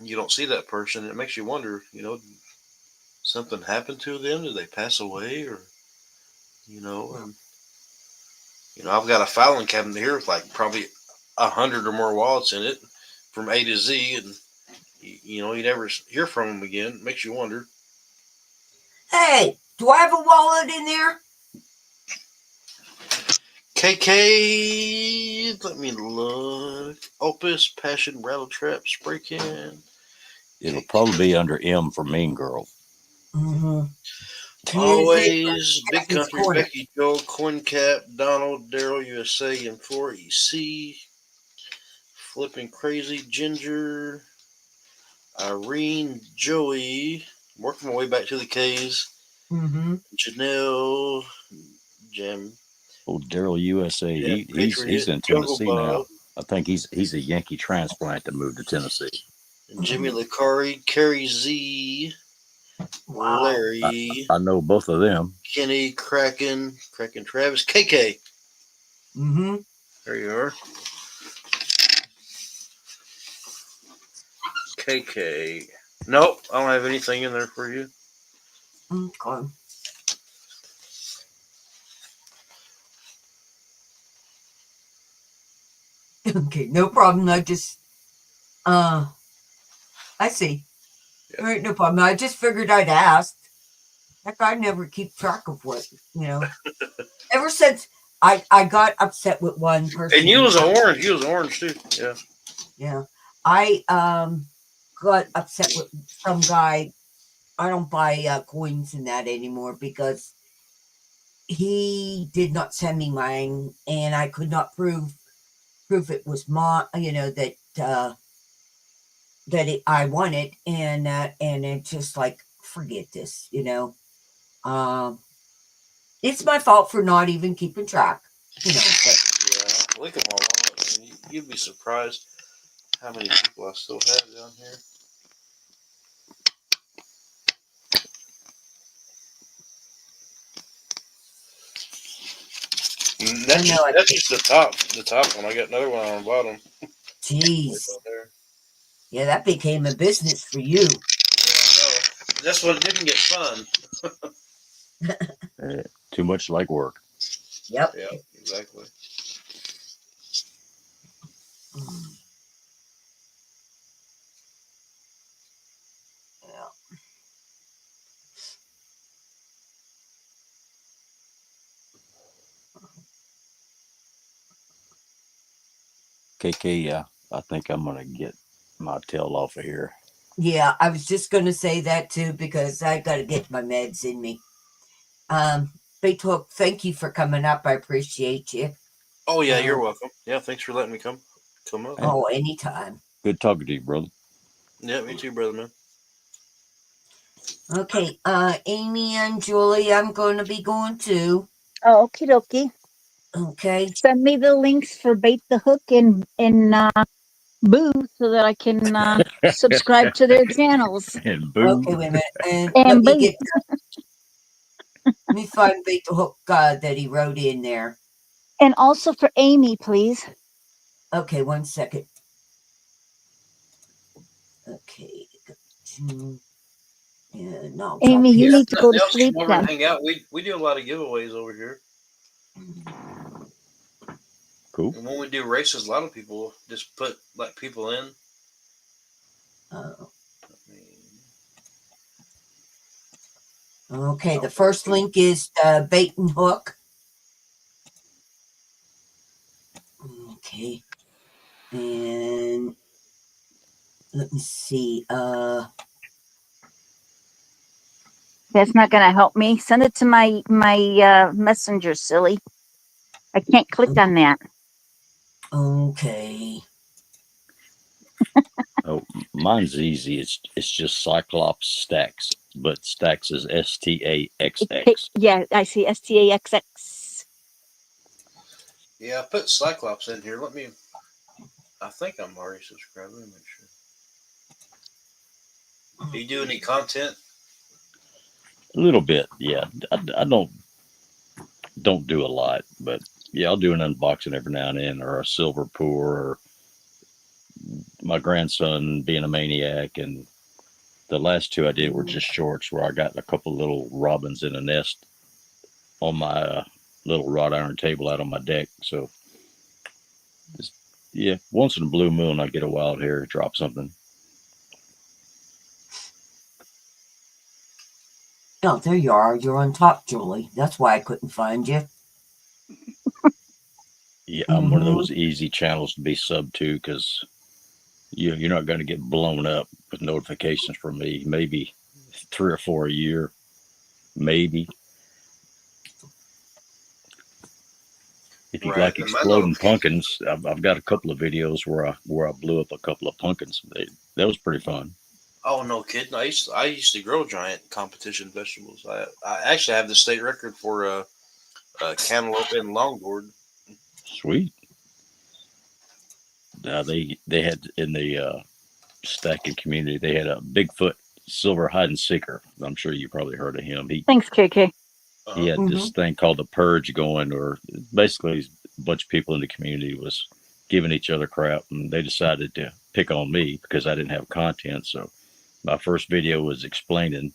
and you don't see that person. It makes you wonder. Something happened to them? Did they pass away, or and I've got a filing cabinet here with like probably 100 or more wallets in it, from A to Z, and you never hear from them again. It makes you wonder. Hey, do I have a wallet in there? KK, let me look. Opus, Passion, Rattle Trap, Spray Can. It'll probably be under M for Mean Girl. Mm-hmm. Always, Big Captain's Country, Corner. Becky Joe, Coin Cap, Donald, Daryl USA, M4EC, Flipping Crazy, Ginger, Irene, Joey, working my way back to the K's, Mm-hmm. Janelle, Jim, Oh, Daryl USA. yeah, He's in Jungle Tennessee Bob, now. I think he's a Yankee transplant that moved to Tennessee. Jimmy Licari, Carrie Z, Wow. Larry, I know both of them. Kenny, Kraken Travis, KK. Mm-hmm. There you are. KK. Nope, I don't have anything in there for you. Okay. Okay, no problem. I just, I see. Yeah. All right, no problem. I just figured I'd ask. Heck, I never keep track of what, Ever since I got upset with one person. And you was orange. You was orange too. Yeah. Yeah. I got upset with some guy. I don't buy coins and that anymore because he did not send me mine, and I could not prove it was my, I won it, and it just like forget this, It's my fault for not even keeping track, But Yeah. Look at my wallet. Man. You'd be surprised how many people I still have down here. That's I know, that's just the top one. I got another one on the bottom. Geez, Right there. yeah, that became a business for you. Yeah, I know. That's when it didn't get fun. Too much like work. Yep. Yeah, exactly. Mm. Yeah. KK, I think I'm gonna get my tail off of here. Yeah, I was just going to say that too because I got to get my meds in me. Big Hook, thank you for coming up. I appreciate you. Oh yeah, you're welcome. Yeah, thanks for letting me come up. Hey. Oh, anytime. Good talking to you, brother. Yeah, me too, brother man. Okay, Amy and Julie, I'm going to be going too. Oh, okie dokie. Okay. Send me the links for Bait the Hook and Boo so that I can subscribe to their channels. And boo. Okay, wait a minute. And And Boo. let me find Bait the Hook that he wrote in there. And also for Amy, please. Okay, 1 second. Okay. Yeah, no. Amy, you need to go to Nothing else, sleep come over and then. hang out. We do a lot of giveaways over here. Cool. And when we do races, a lot of people just put like people in. Okay, the first link is Bait and Hook. Okay. And let me see. That's not going to help me. Send it to my messenger, silly. I can't click on that. Okay. Oh, mine's easy. It's just Cyclops Stacks, but Stacks is STAXX. Yeah, I see STAXX. Yeah, I put Cyclops in here. I think I'm already subscribed. Let me make sure. Do you do any content? A little bit, yeah. I don't do a lot, but yeah, I'll do an unboxing every now and then, or a silver pour, or my grandson being a maniac. And the last two I did were just shorts, where I got a couple little robins in a nest on my little wrought iron table out on my deck. So, just, yeah, once in a blue moon, I get a wild hair, drop something. Oh, there you are. You're on top, Julie. That's why I couldn't find you. Yeah, I'm one of those easy channels to be sub to, because you're not going to get blown up with notifications from me. Maybe 3 or 4 a year, maybe. If you like exploding pumpkins, I've got a couple of videos where I blew up a couple of pumpkins. That was pretty fun. Oh no, kidding! I used to grow giant competition vegetables. I actually have the state record for cantaloupe and longboard. Sweet. They had in the stacking community, they had a Bigfoot silver hide and seeker. I'm sure you probably heard of him. Thanks, KK. He had this thing called the Purge going, or basically a bunch of people in the community was giving each other crap, and they decided to pick on me because I didn't have content. So my first video was explaining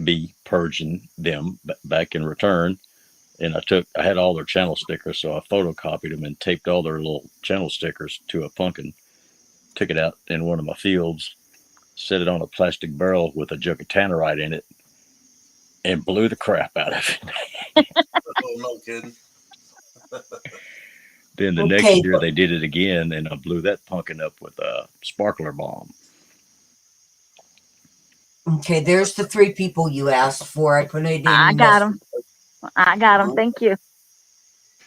be purging them back in return. And I had all their channel stickers, so I photocopied them and taped all their little channel stickers to a pumpkin, took it out in one of my fields, set it on a plastic barrel with a jug of tannerite in it, and blew the crap out of it. Oh, no kidding. Then the Okay, next year but- they did it again, and I blew that pumpkin up with a sparkler bomb. Okay, there's the 3 people you asked for. I put it in. I got them. I got them. Thank you.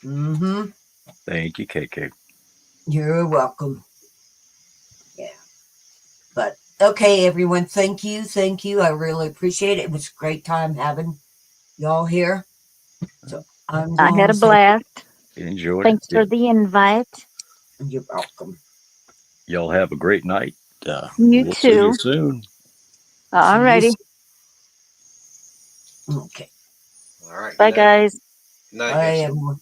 Mm-hmm. Thank you, KK. You're welcome. Yeah. But okay, everyone, thank you. Thank you. I really appreciate it. It was a great time having y'all here. So I'm I had a gonna say blast. Enjoyed Thanks it. for the invite. you're welcome. Y'all have a great night. You We'll see you too. soon. All righty. Okay. All right. Bye, good night. guys. Good night, Bye, guys. everyone.